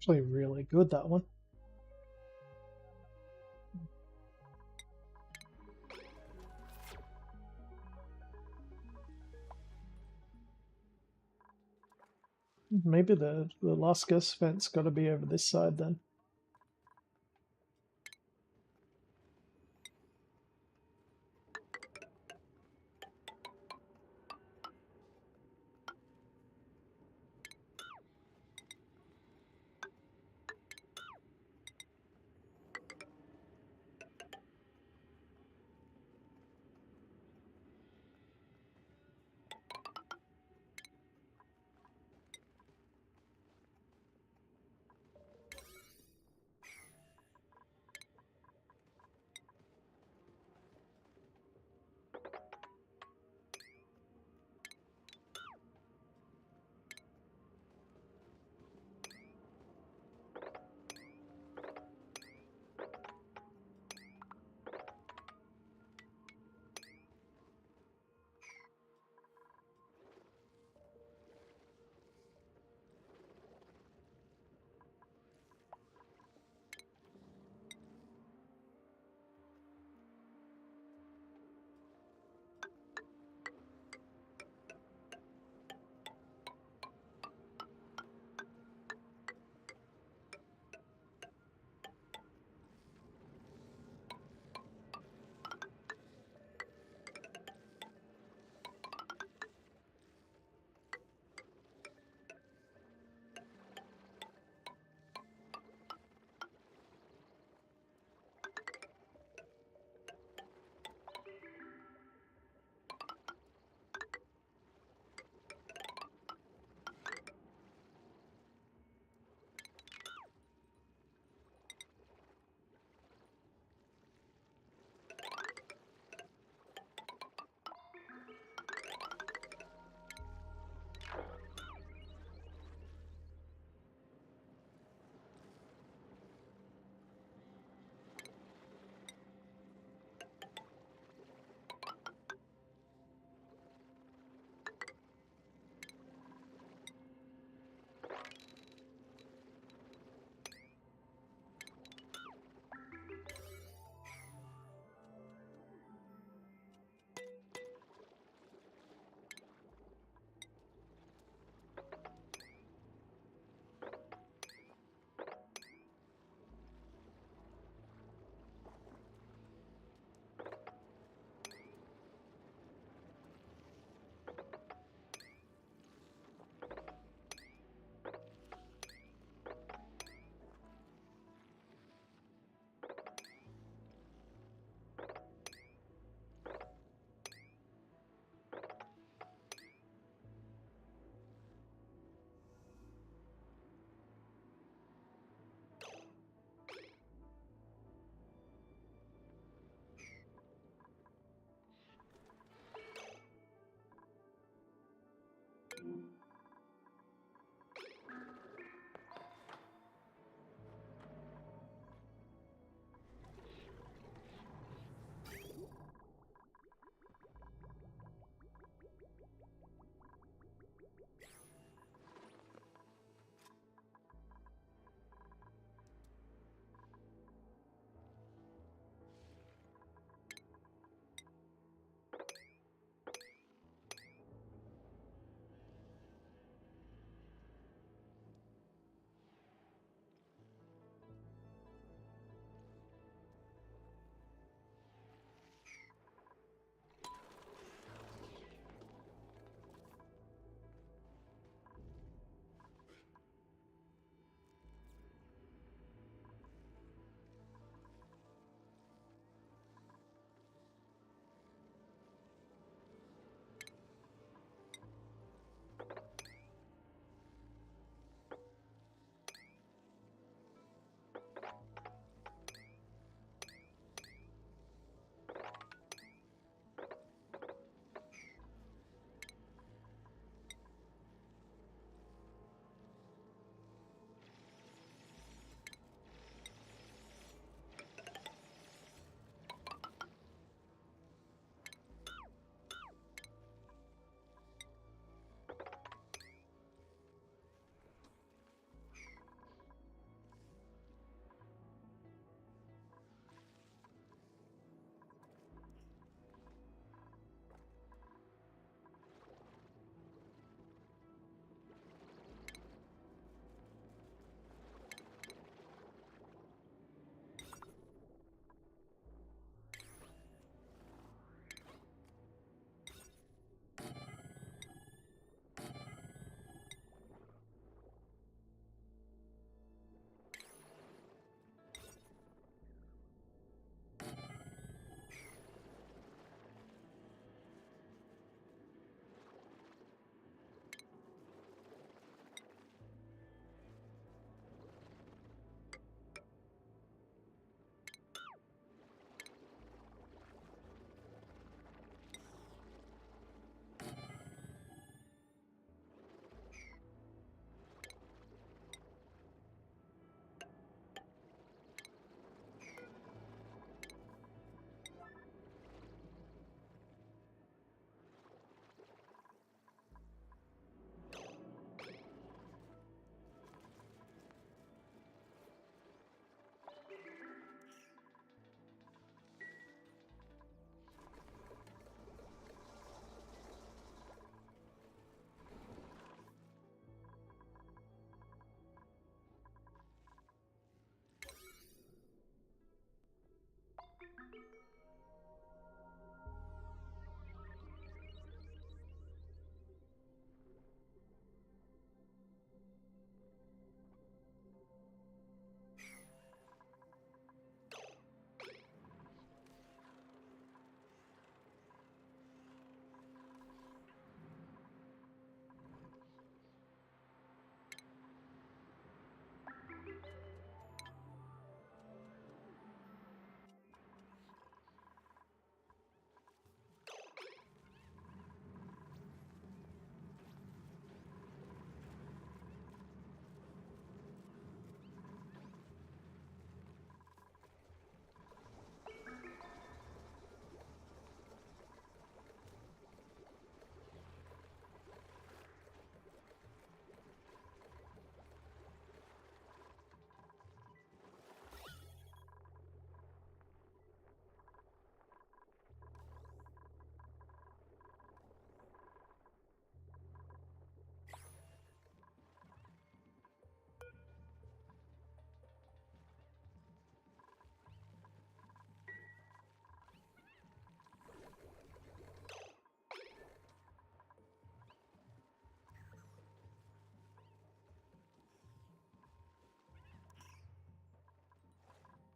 Actually really good, that one. Maybe the Luskus vent's got to be over this side then.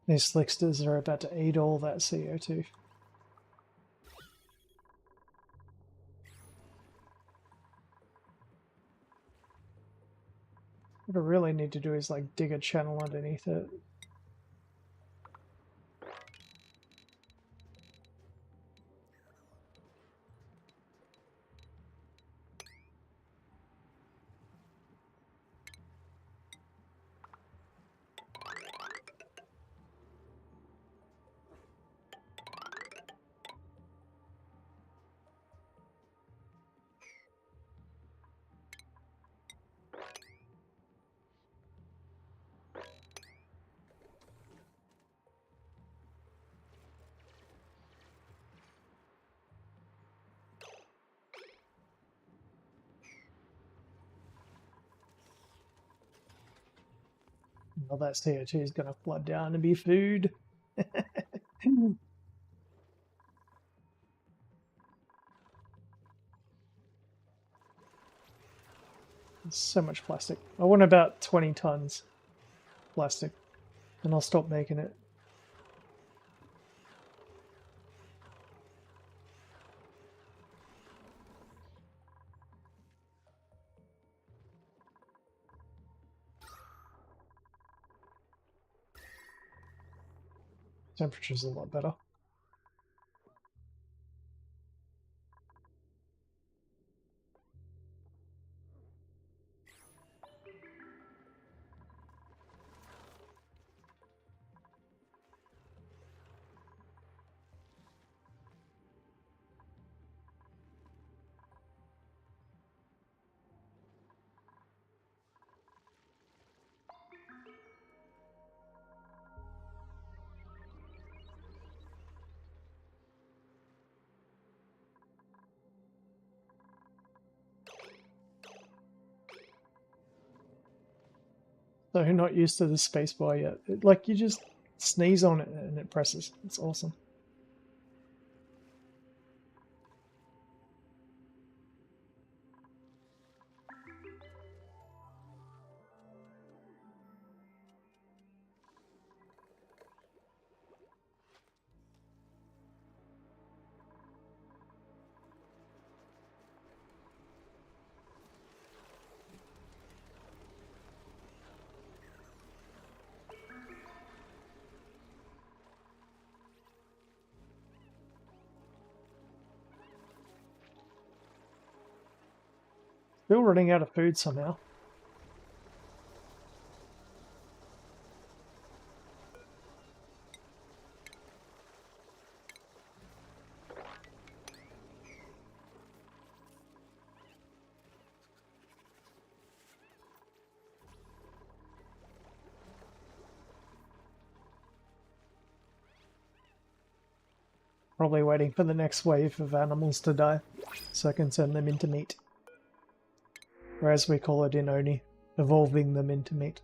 These slicksters are about to eat all that CO2. What I really need to do is like dig a channel underneath it. All that CO2 is going to flood down and be food. So much plastic. I want about 20 tons plastic, and I'll stop making it. Temperature's a lot better. So not used to the spacebar yet. Like you just sneeze on it and it presses. It's awesome. Still running out of food somehow. Probably waiting for the next wave of animals to die so I can turn them into meat. Or as we call it in Oni, evolving them into meat.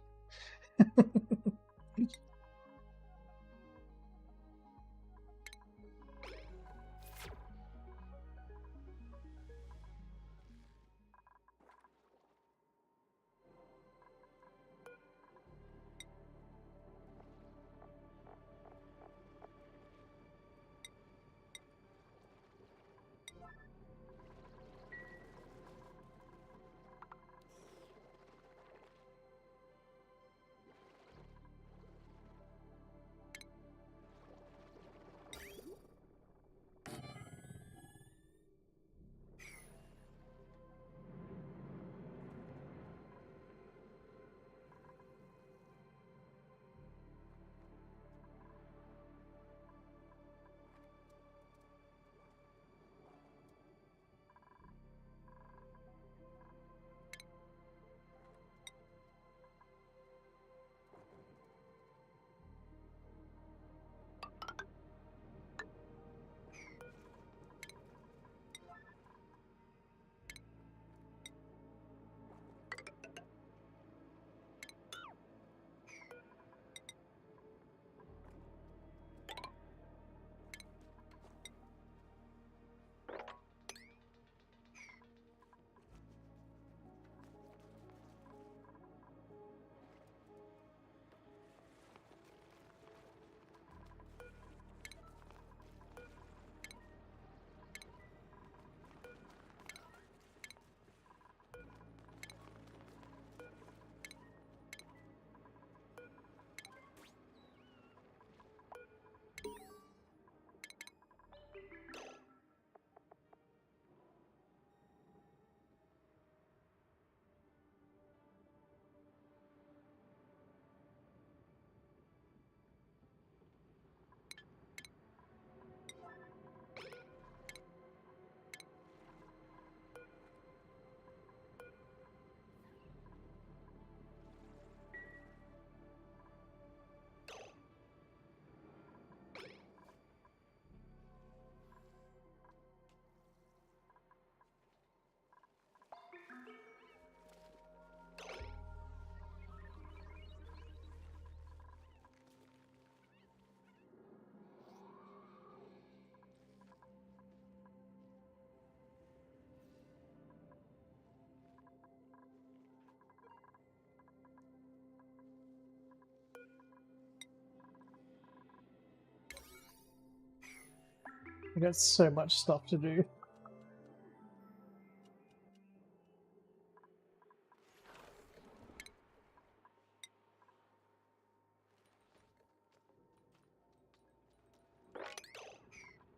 got so much stuff to do.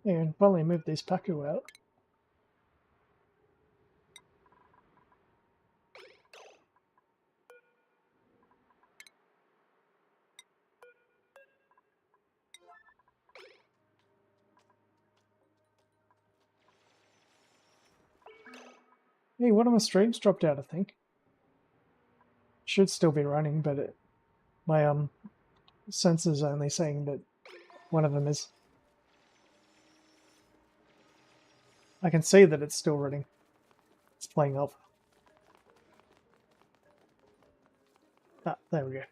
Yeah, and finally move these Paku out. Hey, one of my streams dropped out, I think. Should still be running, but my sensor's only saying that one of them is. I can see that it's still running. It's playing up. Ah, there we go.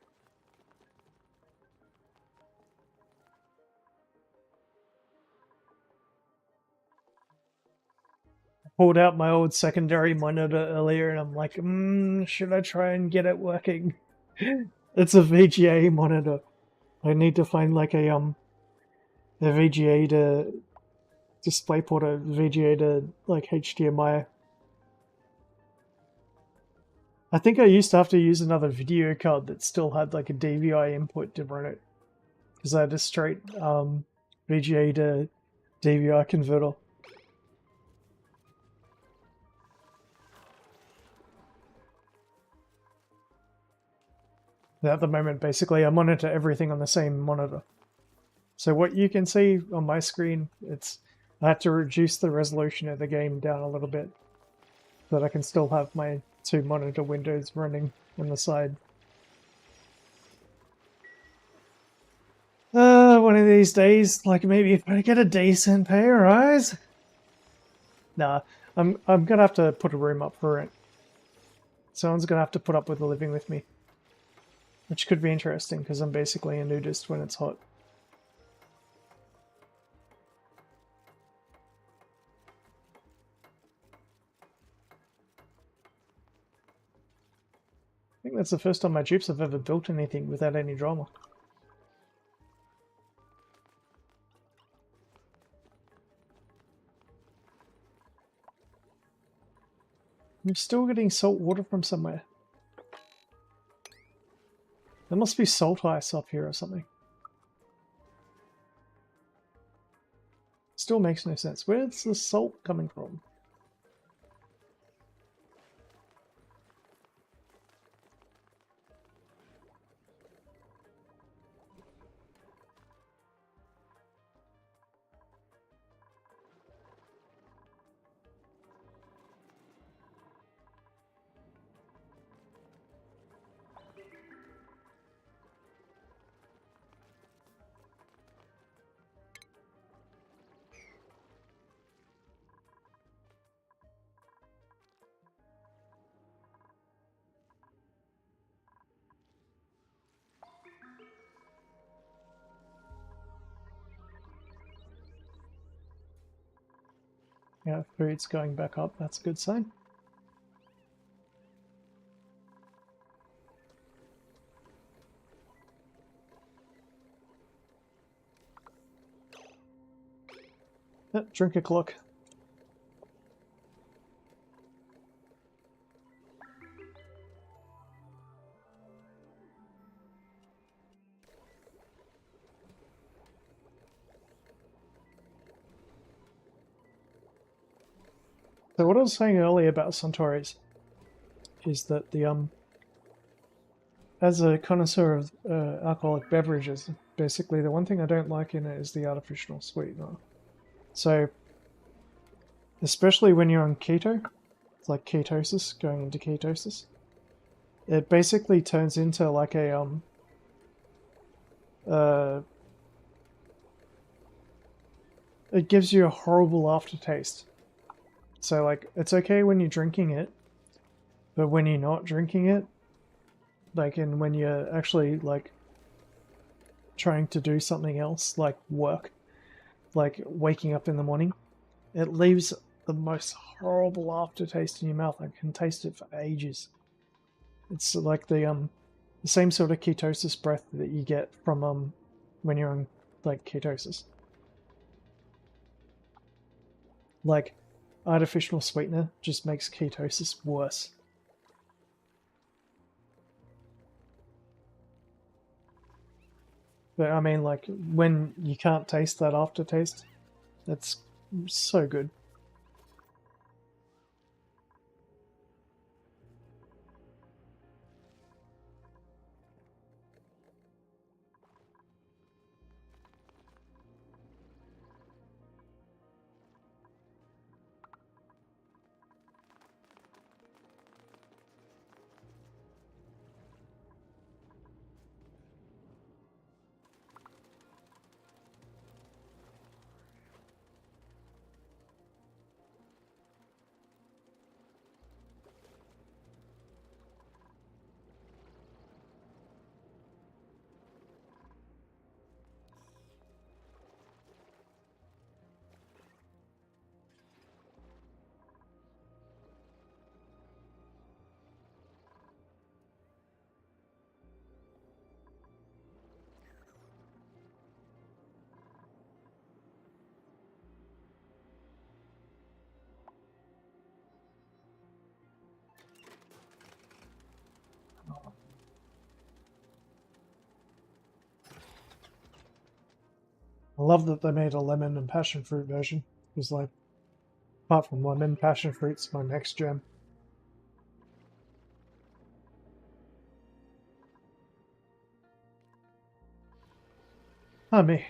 I pulled out my old secondary monitor earlier and I'm like, should I try and get it working? It's a VGA monitor. I need to find like a VGA to DisplayPort, a VGA to like HDMI. I think I used to have to use another video card that still had like a DVI input to run it, because I had a straight VGA to DVI converter. At the moment, basically, I monitor everything on the same monitor. So what you can see on my screen, I had to reduce the resolution of the game down a little bit so that I can still have my two monitor windows running on the side. One of these days, like maybe if I get a decent pay rise. Nah, I'm gonna have to put a room up for rent. Someone's gonna have to put up with living with me. Which could be interesting, because I'm basically a nudist when it's hot. I think that's the first time my dupes have ever built anything without any drama. I'm still getting salt water from somewhere. There must be salt ice up here or something. Still makes no sense. Where's the salt coming from? Yeah, food's going back up. That's a good sign. Drink a clock. So what I was saying earlier about Suntories is that as a connoisseur of alcoholic beverages, basically the one thing I don't like in it is the artificial sweetener. So, especially when you're on keto, it's like ketosis, going into ketosis, it basically turns into like a it gives you a horrible aftertaste. So like, it's okay when you're drinking it, but when you're not drinking it, like, and when you're actually like trying to do something else, like work, like waking up in the morning, it leaves the most horrible aftertaste in your mouth. I can taste it for ages. It's like the same sort of ketosis breath that you get from when you're on like ketosis. Like, artificial sweetener just makes ketosis worse. But I mean, like, when you can't taste that aftertaste, that's so good. I love that they made a lemon and passion fruit version. Because, like, apart from lemon, passion fruit's my next gem. Ah, me.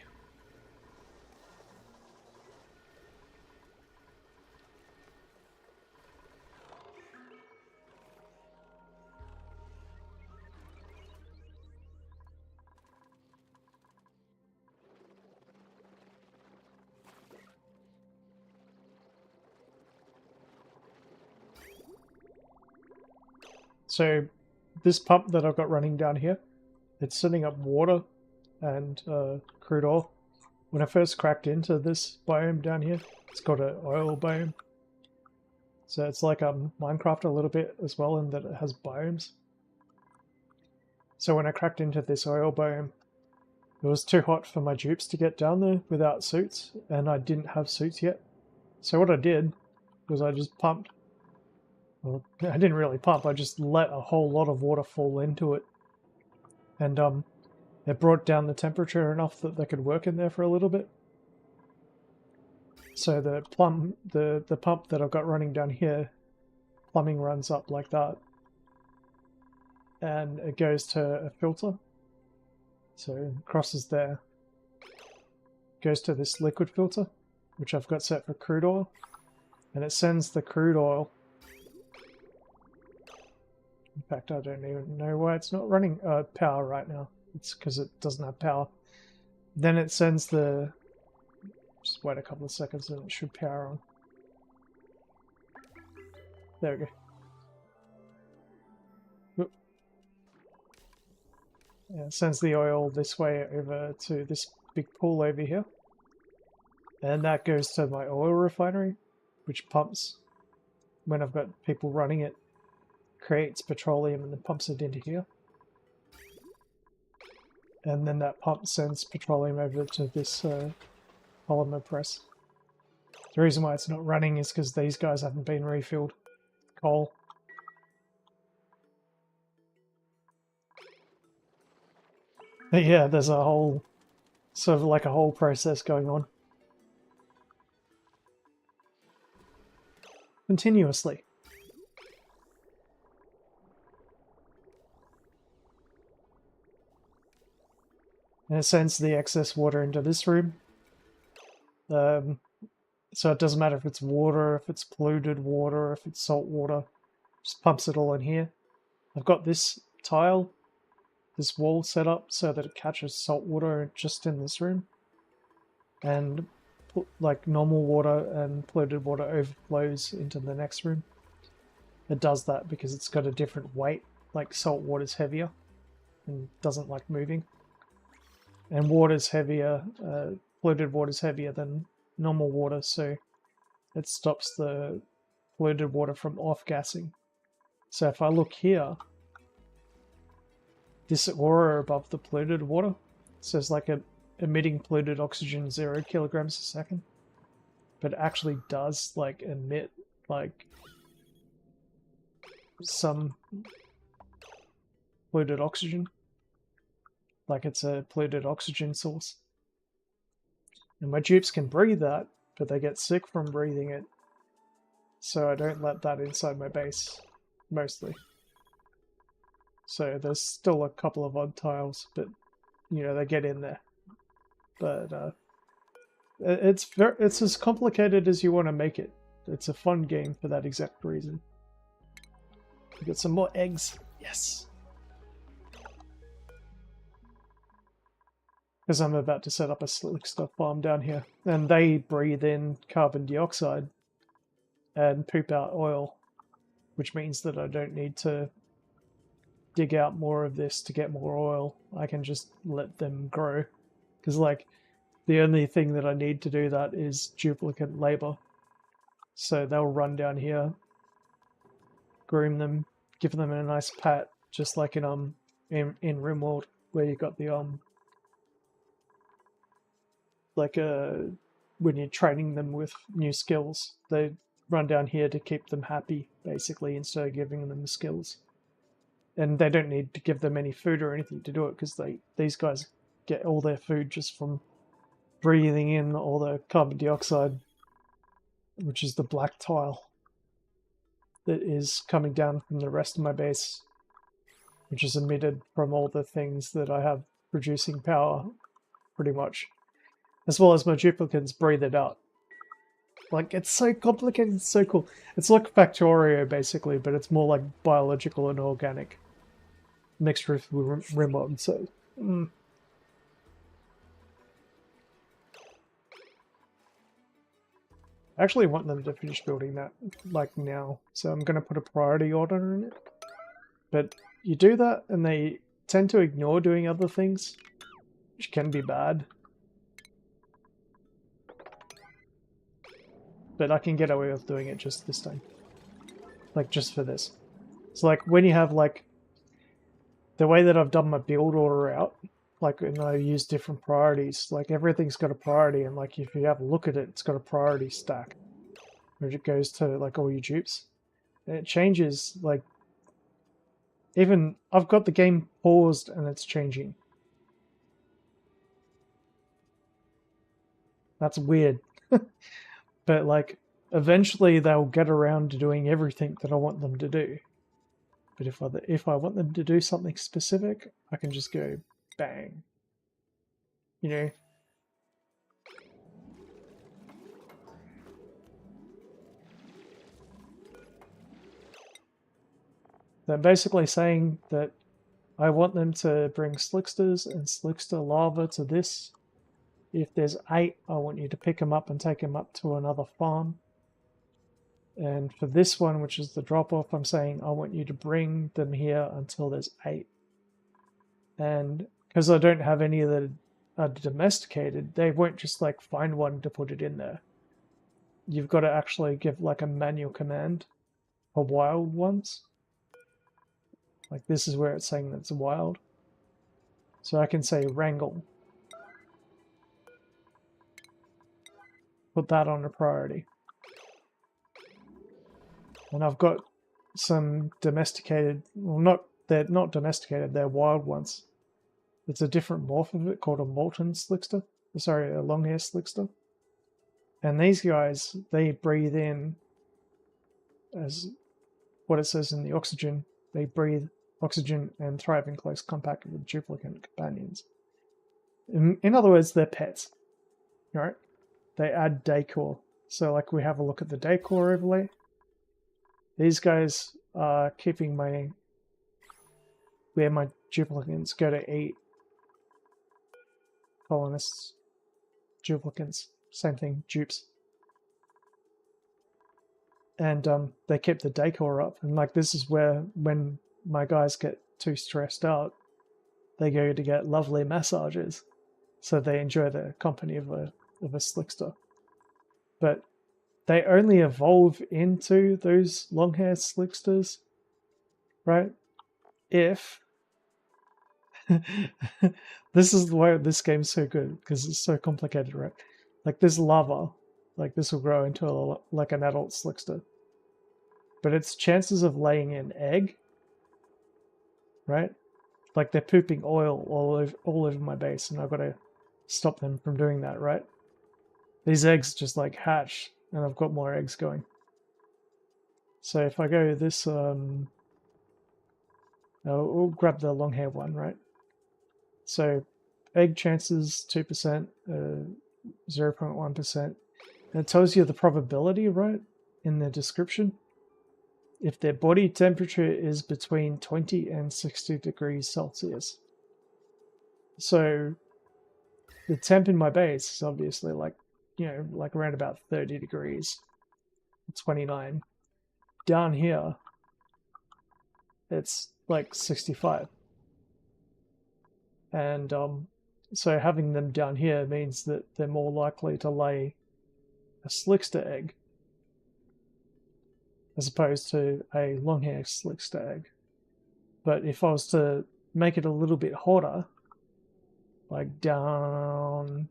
So, this pump that I've got running down here, it's sending up water and crude oil. When I first cracked into this biome down here, it's got an oil biome. So it's like Minecraft a little bit as well in that it has biomes. So when I cracked into this oil biome, it was too hot for my dupes to get down there without suits, and I didn't have suits yet. So what I did was I just pumped. Well, I didn't really pump, I just let a whole lot of water fall into it. And it brought down the temperature enough that they could work in there for a little bit. So the pump that I've got running down here, plumbing runs up like that. And it goes to a filter. So it crosses there. Goes to this liquid filter, which I've got set for crude oil. And it sends the crude oil. In fact, I don't even know why it's not running power right now. It's because it doesn't have power. Then it sends the... Just wait a couple of seconds and it should power on. There we go. Oop. Yeah, it sends the oil this way over to this big pool over here. And that goes to my oil refinery, which pumps, when I've got people running it, creates petroleum and then pumps it into here. And then that pump sends petroleum over to this polymer press. The reason why it's not running is because these guys haven't been refilled. Coal. But yeah, there's a whole, sort of like a whole process going on. Continuously. And it sends the excess water into this room. So it doesn't matter if it's water, if it's polluted water, if it's salt water. Just pumps it all in here. I've got this tile, this wall set up so that it catches salt water just in this room. And like normal water and polluted water overflows into the next room. It does that because it's got a different weight. Like salt water's heavier and doesn't like moving. And water's heavier, polluted water's heavier than normal water, so it stops the polluted water from off-gassing. So if I look here, this aura above the polluted water says like emitting polluted oxygen 0 kilograms a second. but it actually does like emit like some polluted oxygen. Like it's a polluted oxygen source. And my dupes can breathe that, but they get sick from breathing it. So I don't let that inside my base, mostly. So there's still a couple of odd tiles, but you know, they get in there. But it's as complicated as you want to make it. It's a fun game for that exact reason. We got some more eggs. Yes. Because I'm about to set up a slickster farm down here, and they breathe in carbon dioxide and poop out oil, which means that I don't need to dig out more of this to get more oil. I can just let them grow, because like the only thing that I need to do that is duplicate labor. So they'll run down here, groom them, give them a nice pat, just like in RimWorld, where you got the when you're training them with new skills, they run down here to keep them happy, basically, instead of giving them the skills. And they don't need to give them any food or anything to do it, because these guys get all their food just from breathing in all the carbon dioxide, which is the black tile that is coming down from the rest of my base, which is emitted from all the things that I have producing power, pretty much. As well as my duplicates breathe it out. Like, it's so complicated, it's so cool. It's like Factorio, basically, but it's more like biological and organic. Mixed with RimWorld, so... I actually want them to finish building that, like, now. So I'm going to put a priority order in it. But you do that, and they tend to ignore doing other things, which can be bad. But I can get away with doing it just this time. Like, just for this. So, like, when you have, like, the way that I've done my build order out, like, and I use different priorities, like, everything's got a priority, and, like, if you have a look at it, it's got a priority stack, which it goes to, like, all your dupes. And it changes, like, even, I've got the game paused, and it's changing. That's weird. But, like, eventually they'll get around to doing everything that I want them to do. But if I want them to do something specific, I can just go bang. You know? They're basically saying that I want them to bring slicksters and slickster lava to this. If there's 8, I want you to pick them up and take them up to another farm. And for this one, which is the drop-off, I'm saying I want you to bring them here until there's 8. And because I don't have any that are domesticated, they won't just like find one to put it in there. You've got to actually give like a manual command for wild ones. Like this is where it's saying that it's wild. So I can say wrangle. Put that on a priority. And I've got some domesticated, well they're not domesticated, they're wild ones. It's a different morph of it called a molten slickster. Sorry, a long-hair slickster. And these guys, they breathe in, as what it says in the oxygen, they breathe oxygen and thrive in close contact with duplicate companions. In other words, they're pets. Right? They add decor. So like we have a look at the decor overlay. These guys are keeping where my duplicates go to eat. Colonists, duplicates, same thing, dupes. And they keep the decor up. And like this is where when my guys get too stressed out, they go to get lovely massages. So they enjoy the company of a slickster. But they only evolve into those long-haired slicksters, right? If this is why this game's so good, because it's so complicated, right? Like this lava, Like this will grow into like an adult slickster. But its chances of laying an egg, right? Like they're pooping oil all over my base, and I've got to stop them from doing that, right? These eggs just like hatch, and I've got more eggs going. So if I go this, we'll grab the long hair one, right? So egg chances 2%, 0.1%. It tells you the probability, right, in the description. If their body temperature is between 20 and 60 degrees Celsius. So the temp in my base is obviously like, you know, like around about 30 degrees, 29. Down here, it's like 65. And so having them down here means that they're more likely to lay a slickster egg as opposed to a long-hair slickster egg. But if I was to make it a little bit hotter, like down,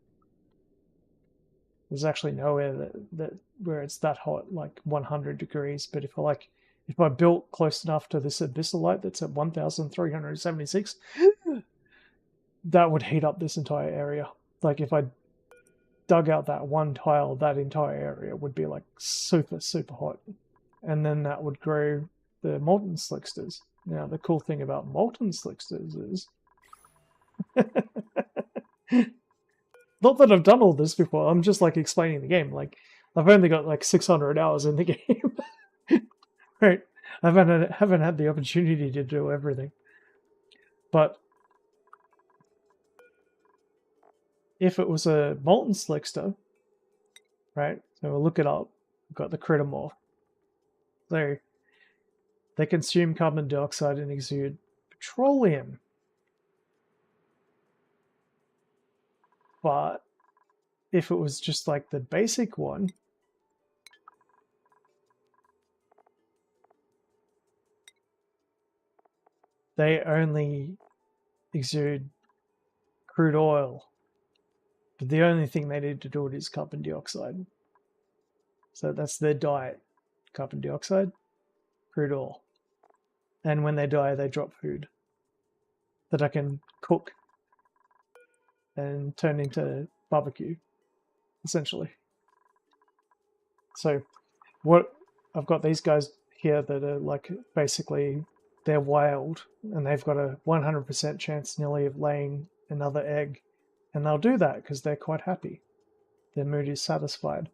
there's actually nowhere that where it's that hot, like 100 degrees. But if I built close enough to this abyssal light that's at 1,376, that would heat up this entire area. Like if I dug out that one tile, that entire area would be like super, super hot. And then that would grow the molten slicksters. Now, the cool thing about molten slicksters is... Not that I've done all this before, I'm just like explaining the game. Like, I've only got like 600 hours in the game. Right? I haven't had the opportunity to do everything. But if it was a molten slickster, right? So we'll look it up. We've got the critter morph. So they consume carbon dioxide and exude petroleum. But if it was just like the basic one, they only exude crude oil. But the only thing they need to do it is carbon dioxide. So that's their diet. Carbon dioxide, crude oil. And when they die, they drop food that I can cook and turn into barbecue, essentially. So what I've got these guys here that are like basically they're wild and they've got a 100% chance nearly of laying another egg. And they'll do that because they're quite happy. Their mood is satisfied.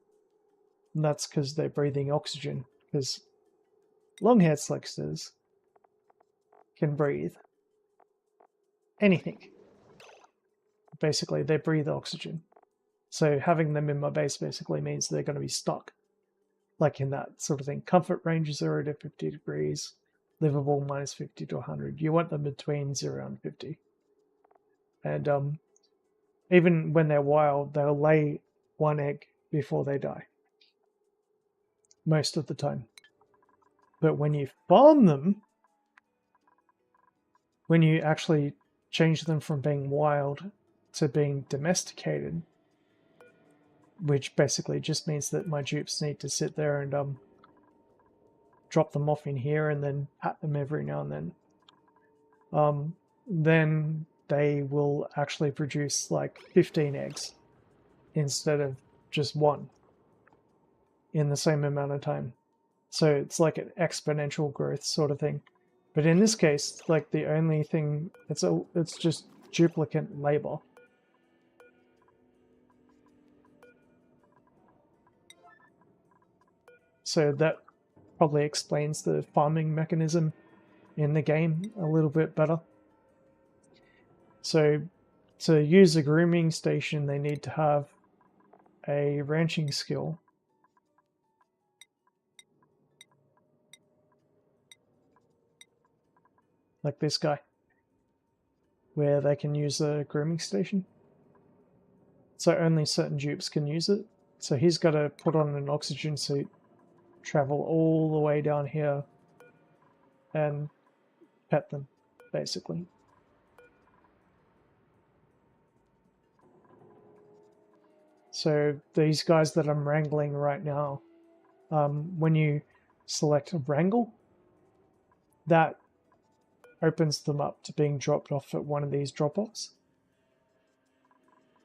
And that's because they're breathing oxygen. Because long-haired slicksters can breathe anything. Basically, they breathe oxygen. So having them in my base basically means they're going to be stuck. Like in that sort of thing. Comfort range is 0 to 50 degrees. Livable minus 50 to 100. You want them between 0 and 50. And even when they're wild, they'll lay one egg before they die. Most of the time. But when you farm them, when you actually change them from being wild to being domesticated, which basically just means that my dupes need to sit there and drop them off in here and then pat them every now and then they will actually produce like 15 eggs instead of just one in the same amount of time. So it's like an exponential growth sort of thing. But in this case, like the only thing, it's just duplicate labor. So that probably explains the farming mechanism in the game a little bit better. So to use a grooming station, they need to have a ranching skill. Like this guy, where they can use a grooming station. So only certain dupes can use it. So he's got to put on an oxygen suit, travel all the way down here, and pet them, basically. So these guys that I'm wrangling right now, when you select Wrangle, that opens them up to being dropped off at one of these drop-offs.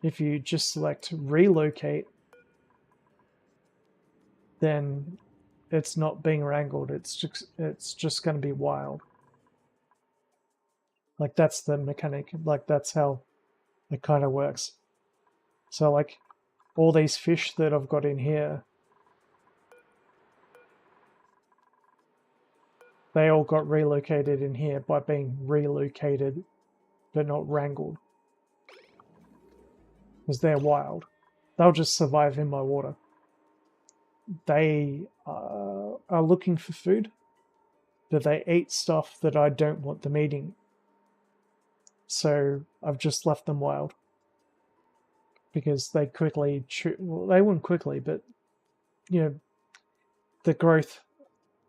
If you just select Relocate, then it's not being wrangled, it's just going to be wild. Like, that's the mechanic, like that's how it kind of works. So like all these fish that I've got in here, they all got relocated in here by being relocated but not wrangled, because they're wild. They'll just survive in my water. They are looking for food, but they eat stuff that I don't want them eating. So I've just left them wild, because they quickly well, they wouldn't quickly, but you know, the growth,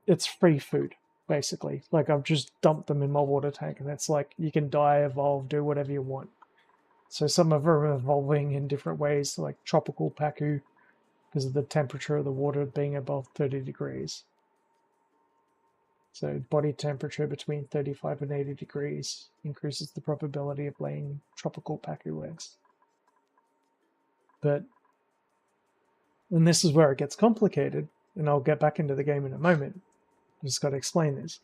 it's free food basically. Like, I've just dumped them in my water tank, and it's like you can die, evolve, do whatever you want. So some of them are evolving in different ways, like tropical pacu, because of the temperature of the water being above 30 degrees. So body temperature between 35 and 80 degrees increases the probability of laying tropical pacu eggs. And this is where it gets complicated, and I'll get back into the game in a moment. I just got to explain this.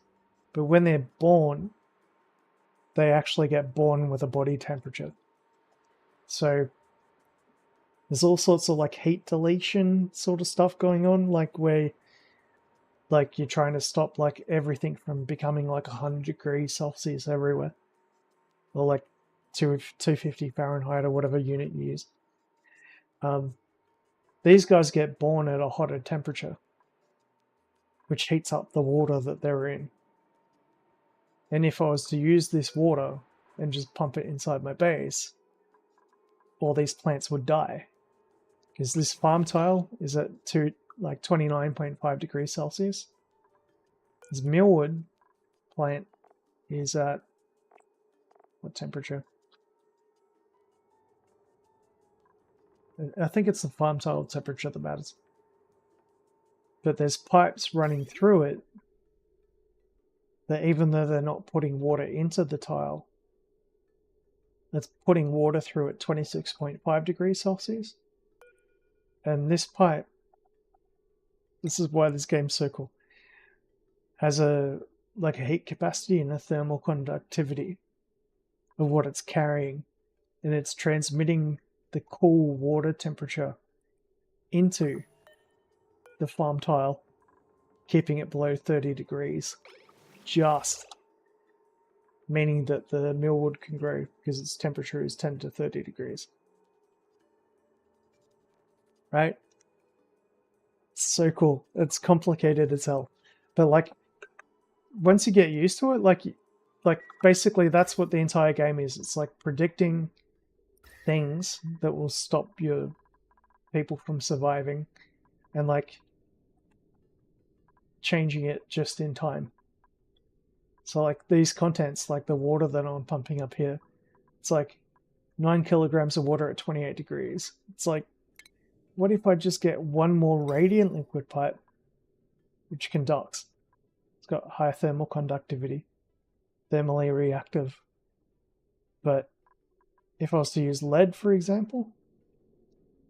But when they're born, they actually get born with a body temperature. So there's all sorts of like heat deletion sort of stuff going on, like where like you're trying to stop like everything from becoming like 100 degrees Celsius everywhere, or like 250 Fahrenheit or whatever unit you use. These guys get born at a hotter temperature, which heats up the water that they're in. And if I was to use this water and just pump it inside my base, all these plants would die. Because this farm tile is at 29.5 degrees Celsius. This millwood plant is at what temperature? I think it's the farm tile temperature that matters. But there's pipes running through it that, even though they're not putting water into the tile, it's putting water through at 26.5 degrees Celsius. And this pipe, this is why this game's so cool, has a heat capacity and a thermal conductivity of what it's carrying, and it's transmitting the cool water temperature into the farm tile, keeping it below 30 degrees, just meaning that the millwood can grow because its temperature is 10 to 30 degrees. Right? It's so cool. It's complicated as hell. But like, once you get used to it, like basically that's what the entire game is. It's like predicting things that will stop your people from surviving, and like changing it just in time. So like these contents, like the water that I'm pumping up here, it's like 9 kilograms of water at 28 degrees. It's like, what if I just get one more radiant liquid pipe, which conducts? It's got high thermal conductivity, thermally reactive. But if I was to use lead, for example,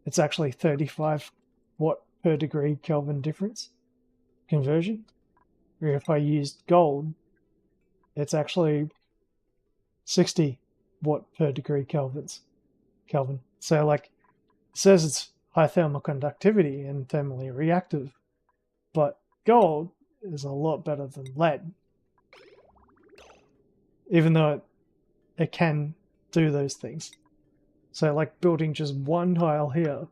it's actually 35 watt per degree Kelvin difference conversion. Or if I used gold, it's actually 60 watt per degree Kelvin. So like, it says it's high thermal conductivity and thermally reactive, but gold is a lot better than lead, even though it can do those things. So like building just one tile here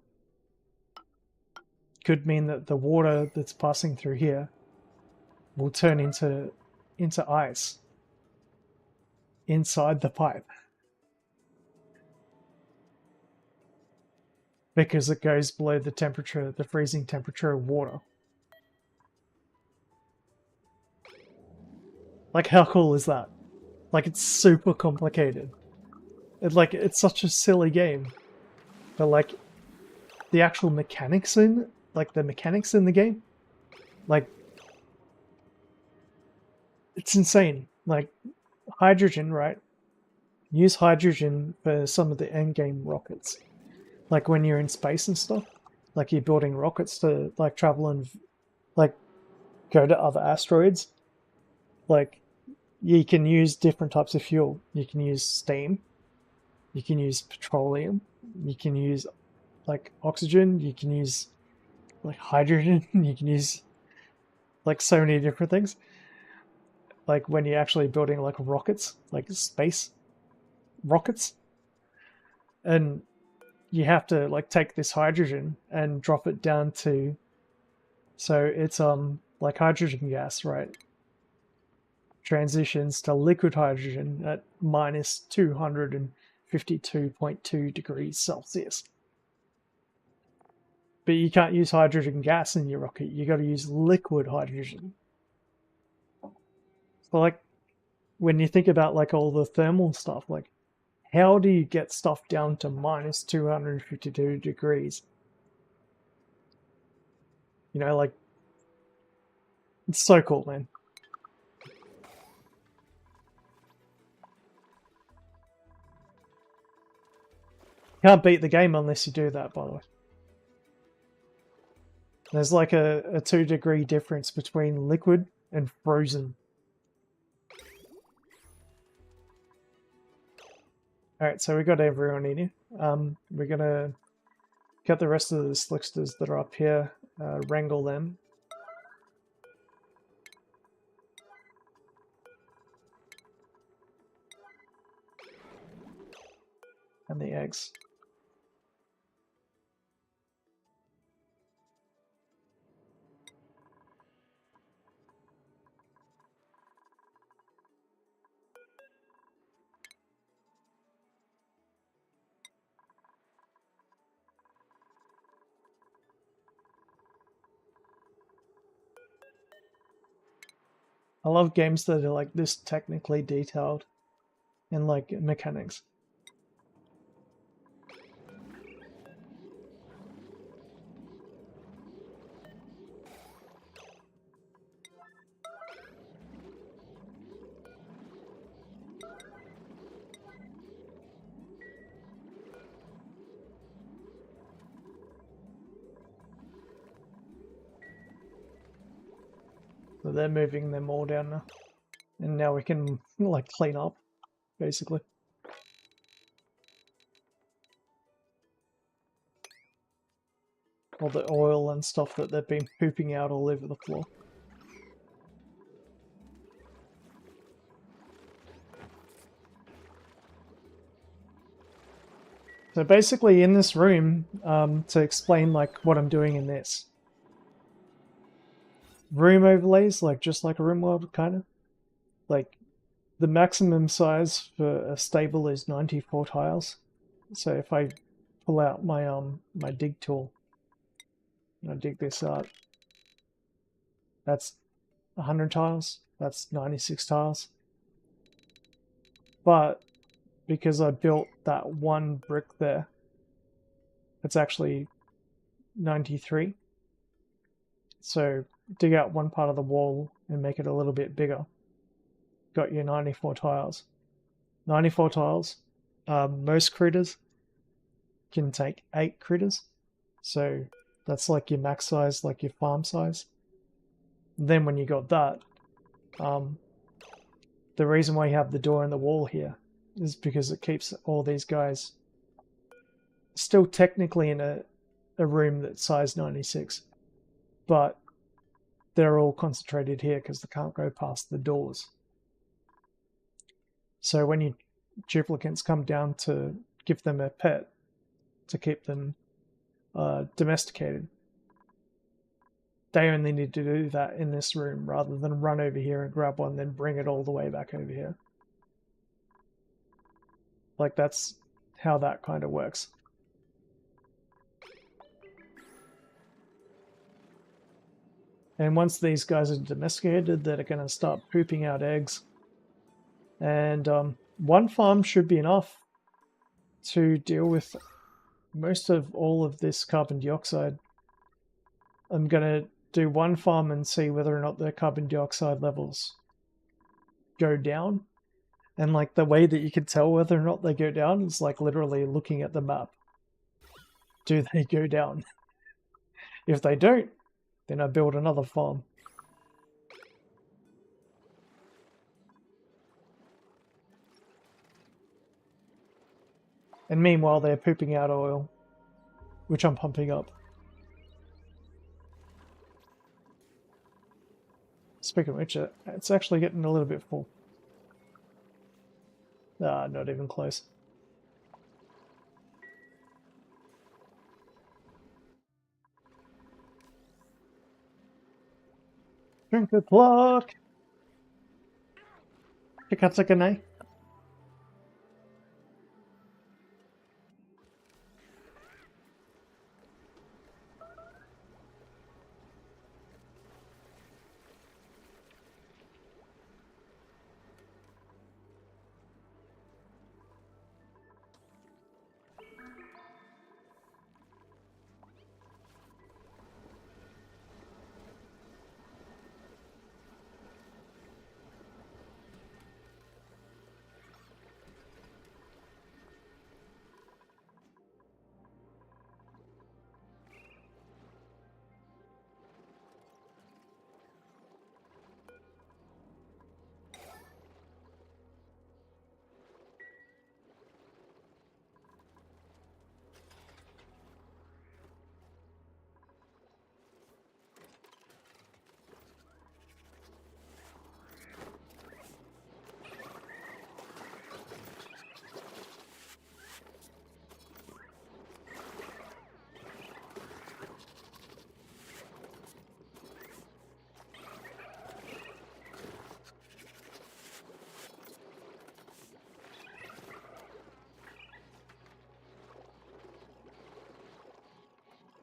could mean that the water that's passing through here will turn into ice inside the pipe, because it goes below the freezing temperature of water. Like, how cool is that? Like, it's super complicated. It's such a silly game, but like, the actual mechanics in, like the mechanics in the game, like it's insane. Like hydrogen, right? Use hydrogen for some of the end game rockets. Like when you're in space and stuff, like you're building rockets to like travel and like go to other asteroids. Like you can use different types of fuel. You can use steam, you can use petroleum, you can use like oxygen, you can use like hydrogen, you can use like so many different things. Like when you're actually building like rockets, like space rockets, and you have to like take this hydrogen and drop it down to, so it's like hydrogen gas, right? Transitions to liquid hydrogen at minus 252.2 degrees Celsius. But you can't use hydrogen gas in your rocket. You got to use liquid hydrogen. So like when you think about like all the thermal stuff, like how do you get stuff down to minus 252 degrees? You know, like it's so cool, man. Can't beat the game unless you do that, by the way. There's like a 2 degree difference between liquid and frozen. Alright, so we got everyone in here. We're gonna get the rest of the slicksters that are up here, wrangle them. And the eggs. I love games that are like this technically detailed in like mechanics. So they're moving them all down now. And now we can like clean up, basically. All the oil and stuff that they've been pooping out all over the floor. So basically in this room, to explain like what I'm doing in this. Room overlays, like just like a room world, kind of. Like the maximum size for a stable is 94 tiles. So if I pull out my my dig tool, and I dig this up, that's 100 tiles, that's 96 tiles. But because I built that one brick there, it's actually 93. So dig out one part of the wall and make it a little bit bigger. Got your 94 tiles. 94 tiles. Most critters can take 8 critters. So that's like your max size, like your farm size. Then when you got that, the reason why you have the door and the wall here is because it keeps all these guys still technically in a room that's size 96. But they're all concentrated here because they can't go past the doors. So when your duplicants come down to give them a pet, to keep them domesticated, they only need to do that in this room rather than run over here and grab one, then bring it all the way back over here. Like that's how that kind of works. And once these guys are domesticated, they're going to start pooping out eggs. And one farm should be enough to deal with most of all of this carbon dioxide. I'm going to do one farm and see whether or not the carbon dioxide levels go down. And like the way that you can tell whether or not they go down is like literally looking at the map. Do they go down? If they don't, then I build another farm. And meanwhile, they're pooping out oil, which I'm pumping up. Speaking of which, it's actually getting a little bit full. Ah, not even close. Drink the clock! Hikatsukane.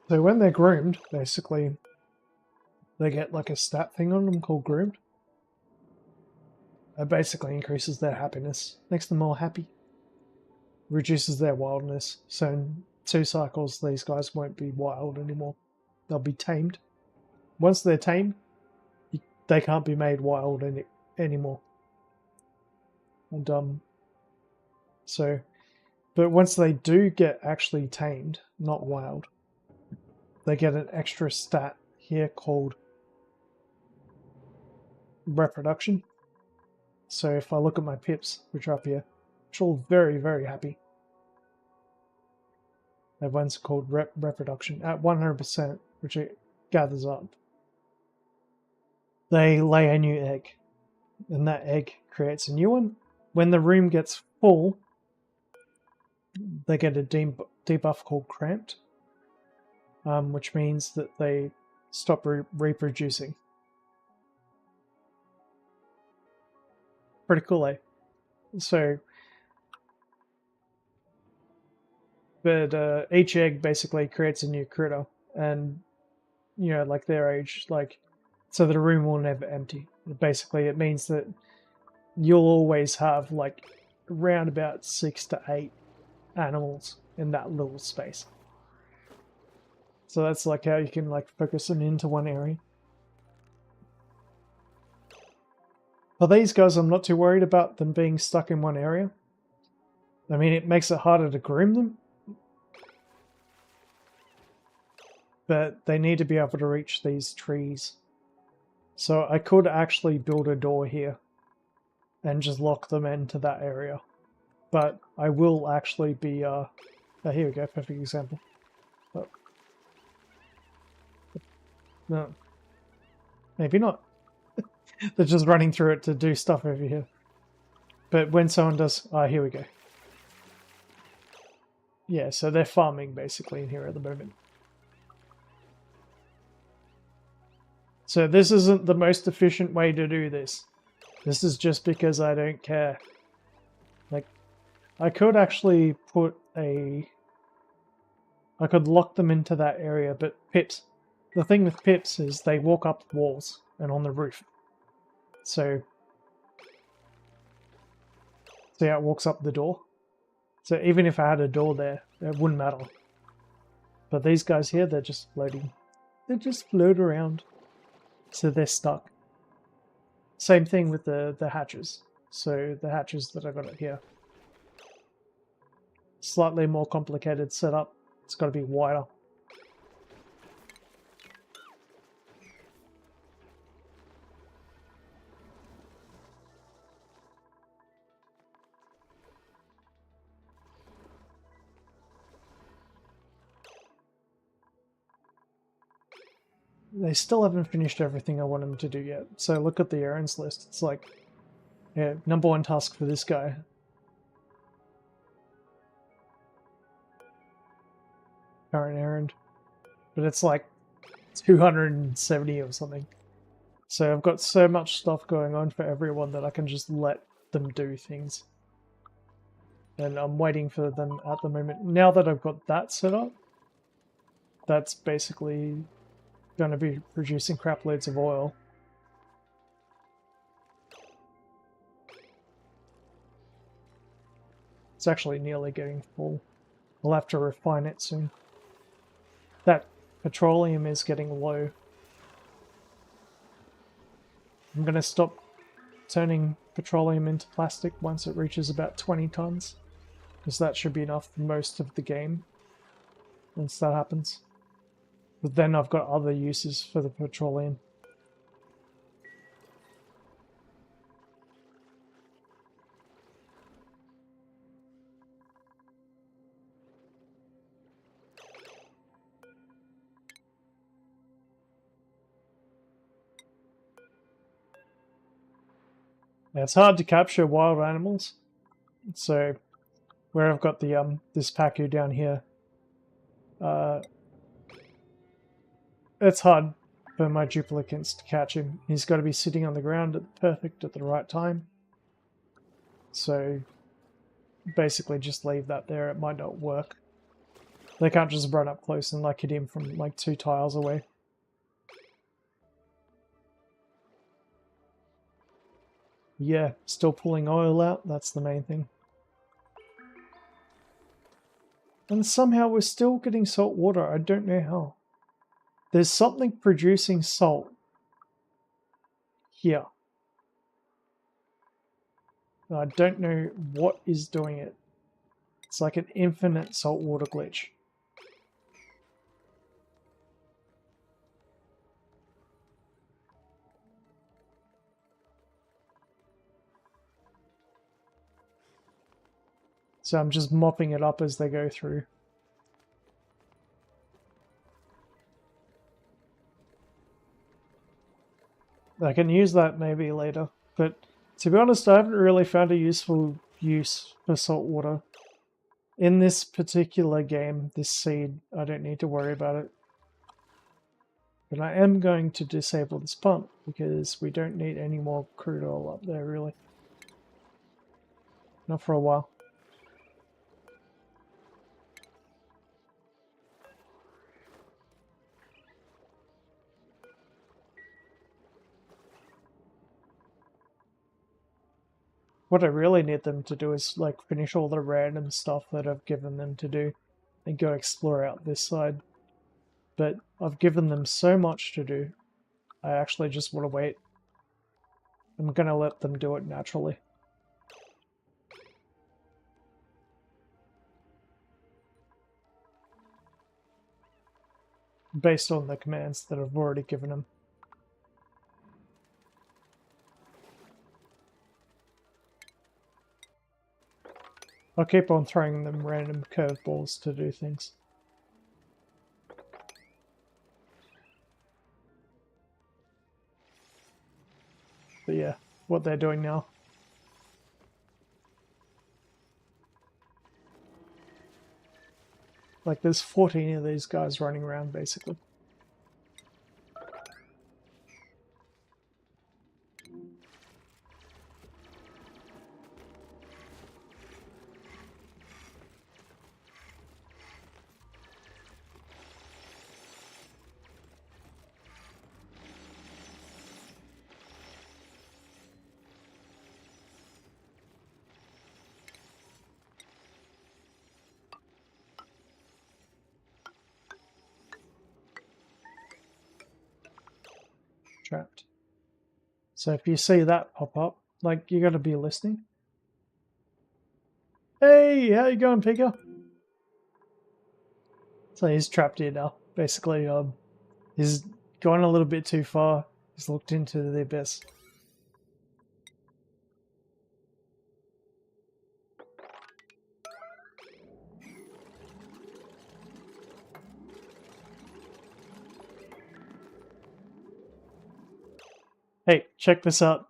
So when they're groomed, basically, they get like a stat thing on them called groomed. It basically increases their happiness, makes them more happy, reduces their wildness. So in 2 cycles, these guys won't be wild anymore. They'll be tamed. Once they're tamed, they can't be made wild anymore. And so, but once they do get actually tamed, not wild, they get an extra stat here called reproduction. So if I look at my pips, which are up here, which are all very, very happy. That one's called reproduction. At 100%, which it gathers up, they lay a new egg. And that egg creates a new one. When the room gets full, they get a debuff called cramped. Which means that they stop reproducing. Pretty cool, eh? So, but each egg basically creates a new critter, and you know, like their age, like so the room will never empty. Basically, it means that you'll always have like around about 6 to 8 animals in that little space. So that's like how you can like focus them into one area. For these guys, I'm not too worried about them being stuck in one area. I mean, it makes it harder to groom them. But they need to be able to reach these trees. So I could actually build a door here and just lock them into that area. But I will actually be, here we go, perfect example. Oh. No. Maybe not. They're just running through it to do stuff over here. But when someone does... here we go. Yeah, so they're farming basically in here at the moment. So this isn't the most efficient way to do this. This is just because I don't care. Like, I could actually put a... I could lock them into that area, but pips... The thing with pips is they walk up walls and on the roof. So, see how it walks up the door? So even if I had a door there, it wouldn't matter. But these guys here, they're just floating. They just float around. So they're stuck. Same thing with the hatches. So the hatches that I got here. Slightly more complicated setup. It's got to be wider. They still haven't finished everything I want them to do yet. So look at the errands list. It's like, yeah, number 1 task for this guy. Current errand. But it's like 270 or something. So I've got so much stuff going on for everyone that I can just let them do things. And I'm waiting for them at the moment. Now that I've got that set up, that's basically going to be producing crap loads of oil. It's actually nearly getting full. I'll have to refine it soon. That petroleum is getting low. I'm going to stop turning petroleum into plastic once it reaches about 20 tons. Because that should be enough for most of the game once that happens. But then I've got other uses for the petroleum. Now, it's hard to capture wild animals. So where I've got the this Pacu down here, it's hard for my duplicates to catch him. He's got to be sitting on the ground at the right time. So basically just leave that there. It might not work. They can't just run up close and like hit him from like 2 tiles away. Yeah, still pulling oil out. That's the main thing. And somehow we're still getting salt water. I don't know how. There's something producing salt here. I don't know what is doing it. It's like an infinite saltwater glitch. So I'm just mopping it up as they go through. I can use that maybe later, but to be honest, I haven't really found a useful use for salt water. In this particular game, this seed, I don't need to worry about it. But I am going to disable this pump because we don't need any more crude oil up there, really. Not for a while. What I really need them to do is like finish all the random stuff that I've given them to do and go explore out this side. But I've given them so much to do, I actually just want to wait. I'm going to let them do it naturally. Based on the commands that I've already given them. I'll keep on throwing them random curveballs to do things. But yeah, what they're doing now. Like there's 14 of these guys running around basically. trapped. So if you see that pop up, like, you gotta be listening. Hey, how you going, Pika? So he's trapped here now. Basically, he's gone a little bit too far. He's looked into the abyss. Hey, check this out.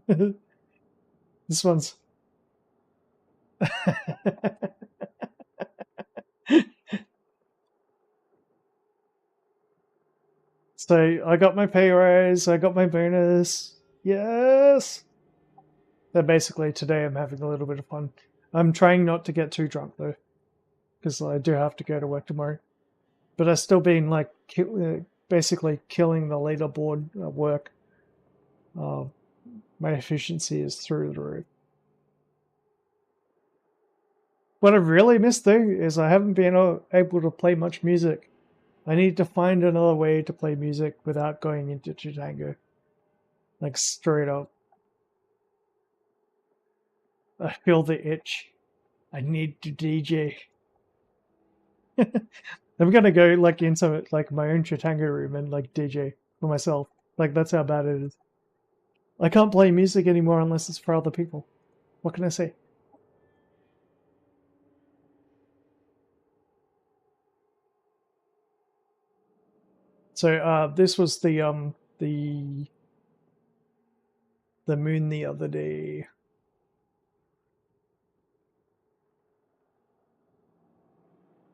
This one's... So, I got my pay raise, I got my bonus. Yes! So basically, today I'm having a little bit of fun. I'm trying not to get too drunk, though. Because I do have to go to work tomorrow. But I've still been, like, basically killing the leaderboard at work. My efficiency is through the roof. What I've really missed, though, is I haven't been able to play much music. I need to find another way to play music without going into Chitango. Like, straight up. I feel the itch. I need to DJ. I'm gonna go, like, into, like, my own Chitango room and, like, DJ for myself. Like, that's how bad it is. I can't play music anymore unless it's for other people. What can I say? So, this was the moon the other day.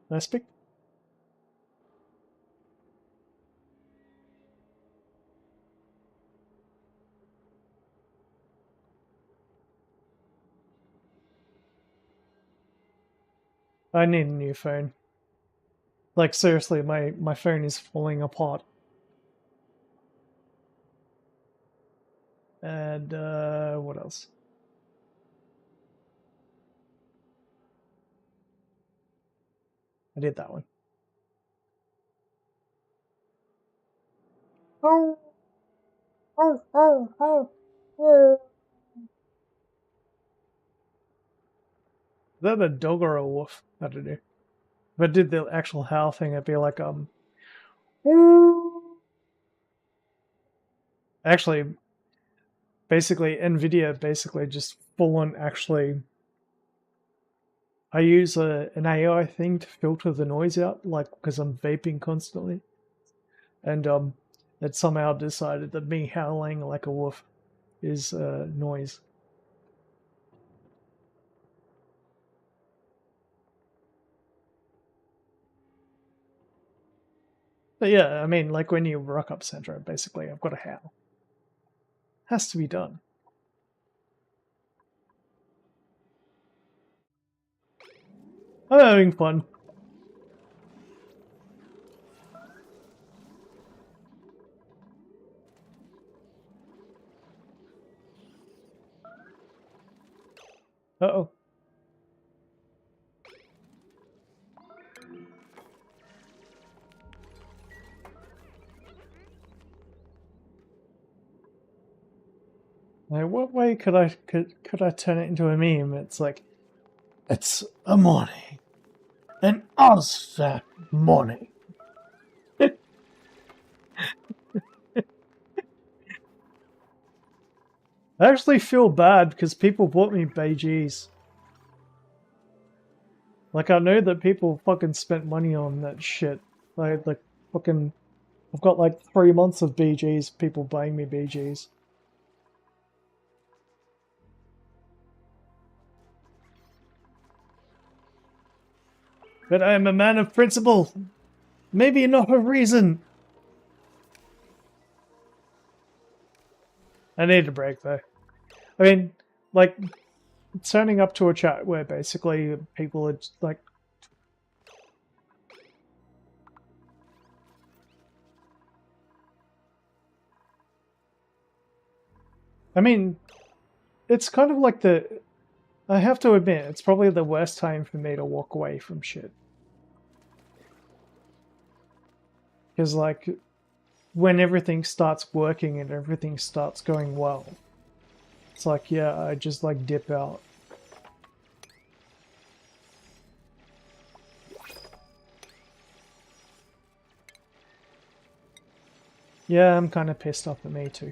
Did I speak? I need a new phone. Like, seriously, my phone is falling apart. And, what else? I did that one. Oh, oh, oh, oh, oh. Is that a dog or a wolf? I don't know. If I did the actual howl thing, it'd be like, actually, basically, NVIDIA basically just full on actually... I use an AI thing to filter the noise out, like, because I'm vaping constantly. And, it somehow decided that me howling like a wolf is noise. But yeah, I mean, like when you rock up Centro, basically, I've got to howl. Has to be done. I'm having fun. Uh-oh. Now, what way could I turn it into a meme? It's like, it's a morning, an OzFat morning. I actually feel bad because people bought me BGs. Like, I know that people fucking spent money on that shit. Like fucking, I've got like 3 months of BGs, people buying me BGs. But I am a man of principle. Maybe not of reason. I need a break though. I mean, like, turning up to a chat where basically people are like... I mean, it's kind of like the... I have to admit, it's probably the worst time for me to walk away from shit. Because, like, when everything starts working and everything starts going well, it's like, yeah, I just, like, dip out. Yeah, I'm kind of pissed off at me too.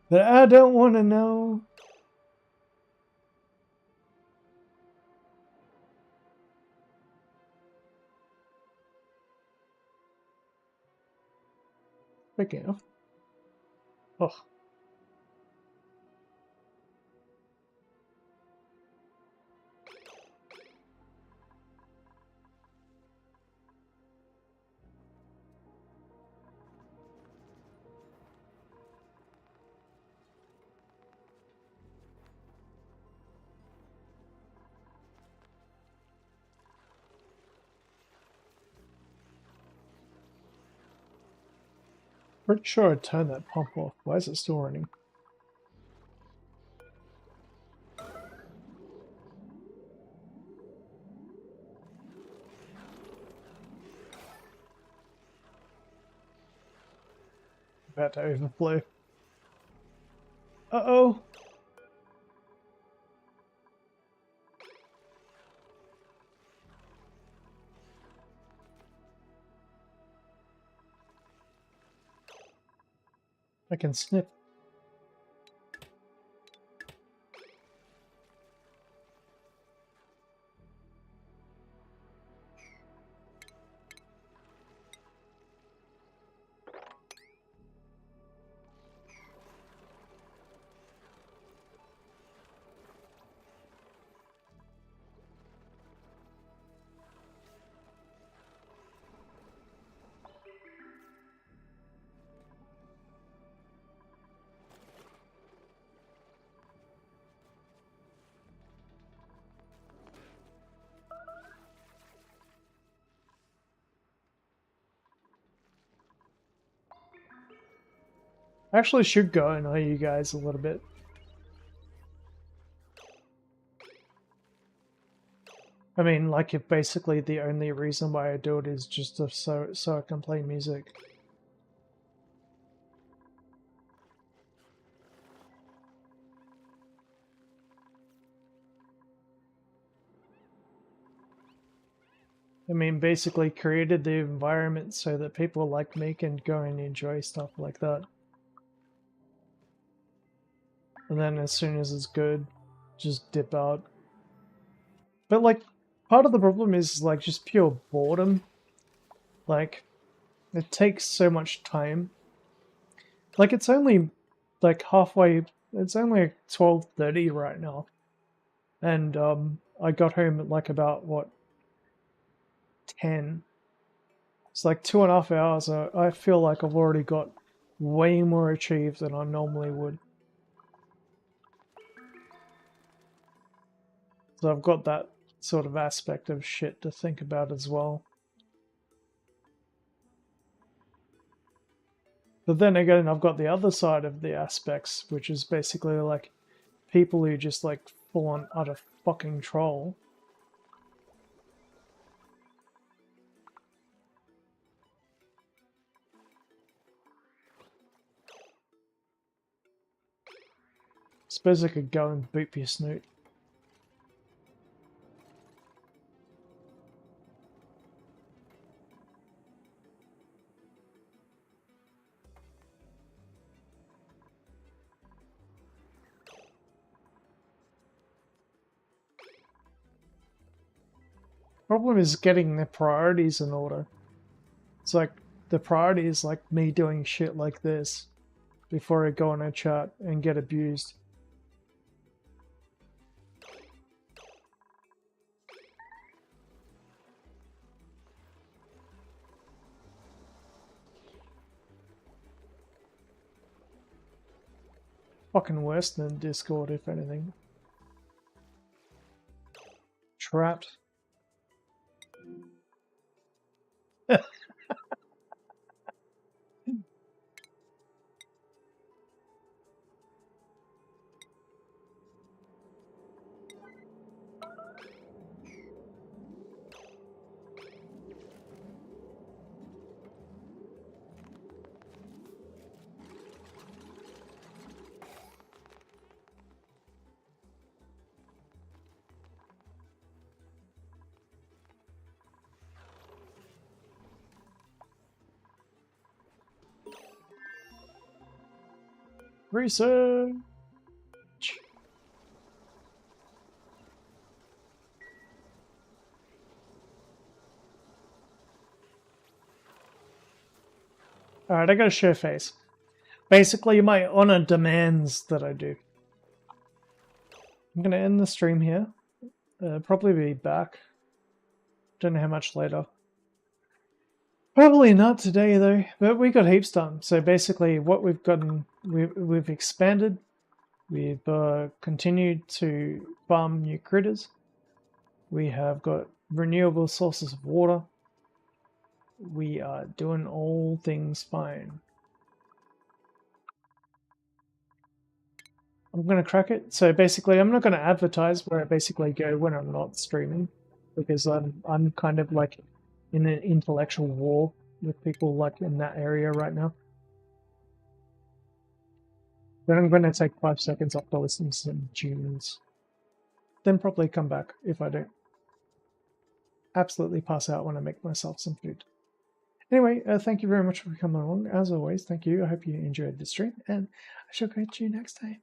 But I don't want to know. Speaking of. Oh. Pretty sure I turned that pump off. Why is it still running? About to overflow. Uh-oh. I can snip. I actually should go and know you guys a little bit. I mean, like, if basically the only reason why I do it is just so I can play music. I mean, basically created the environment so that people like me can go and enjoy stuff like that. And then as soon as it's good, just dip out. But, like, part of the problem is, like, just pure boredom. Like, it takes so much time. Like, it's only, like, halfway... It's only 12:30 right now. And, I got home at, like, about, what, 10. It's like 2.5 hours. I feel like I've already got way more achieved than I normally would. So I've got that sort of aspect of shit to think about as well. But then again, I've got the other side of the aspects, which is basically like people who just like full on utter fucking troll. Suppose I could go and boop your snoot. Problem is getting the priorities in order. It's like the priority is like me doing shit like this before I go on a chat and get abused. fucking worse than Discord, if anything. Trapped. Research. Alright, I got a show face. Basically, my honor demands that I do. I'm gonna end the stream here. Probably be back. Don't know how much later. Probably not today though, but we got heaps done. So basically what we've gotten, we've expanded, we've continued to farm new critters, we have got renewable sources of water, we are doing all things fine. I'm going to crack it. So basically I'm not going to advertise where I basically go when I'm not streaming, because I'm kind of like in an intellectual war with people like in that area right now. Then I'm going to take 5 seconds off to listen to some tunes. Then probably come back if I don't absolutely pass out when I make myself some food. Anyway, thank you very much for coming along. As always, thank you. I hope you enjoyed the stream, and I shall catch you next time.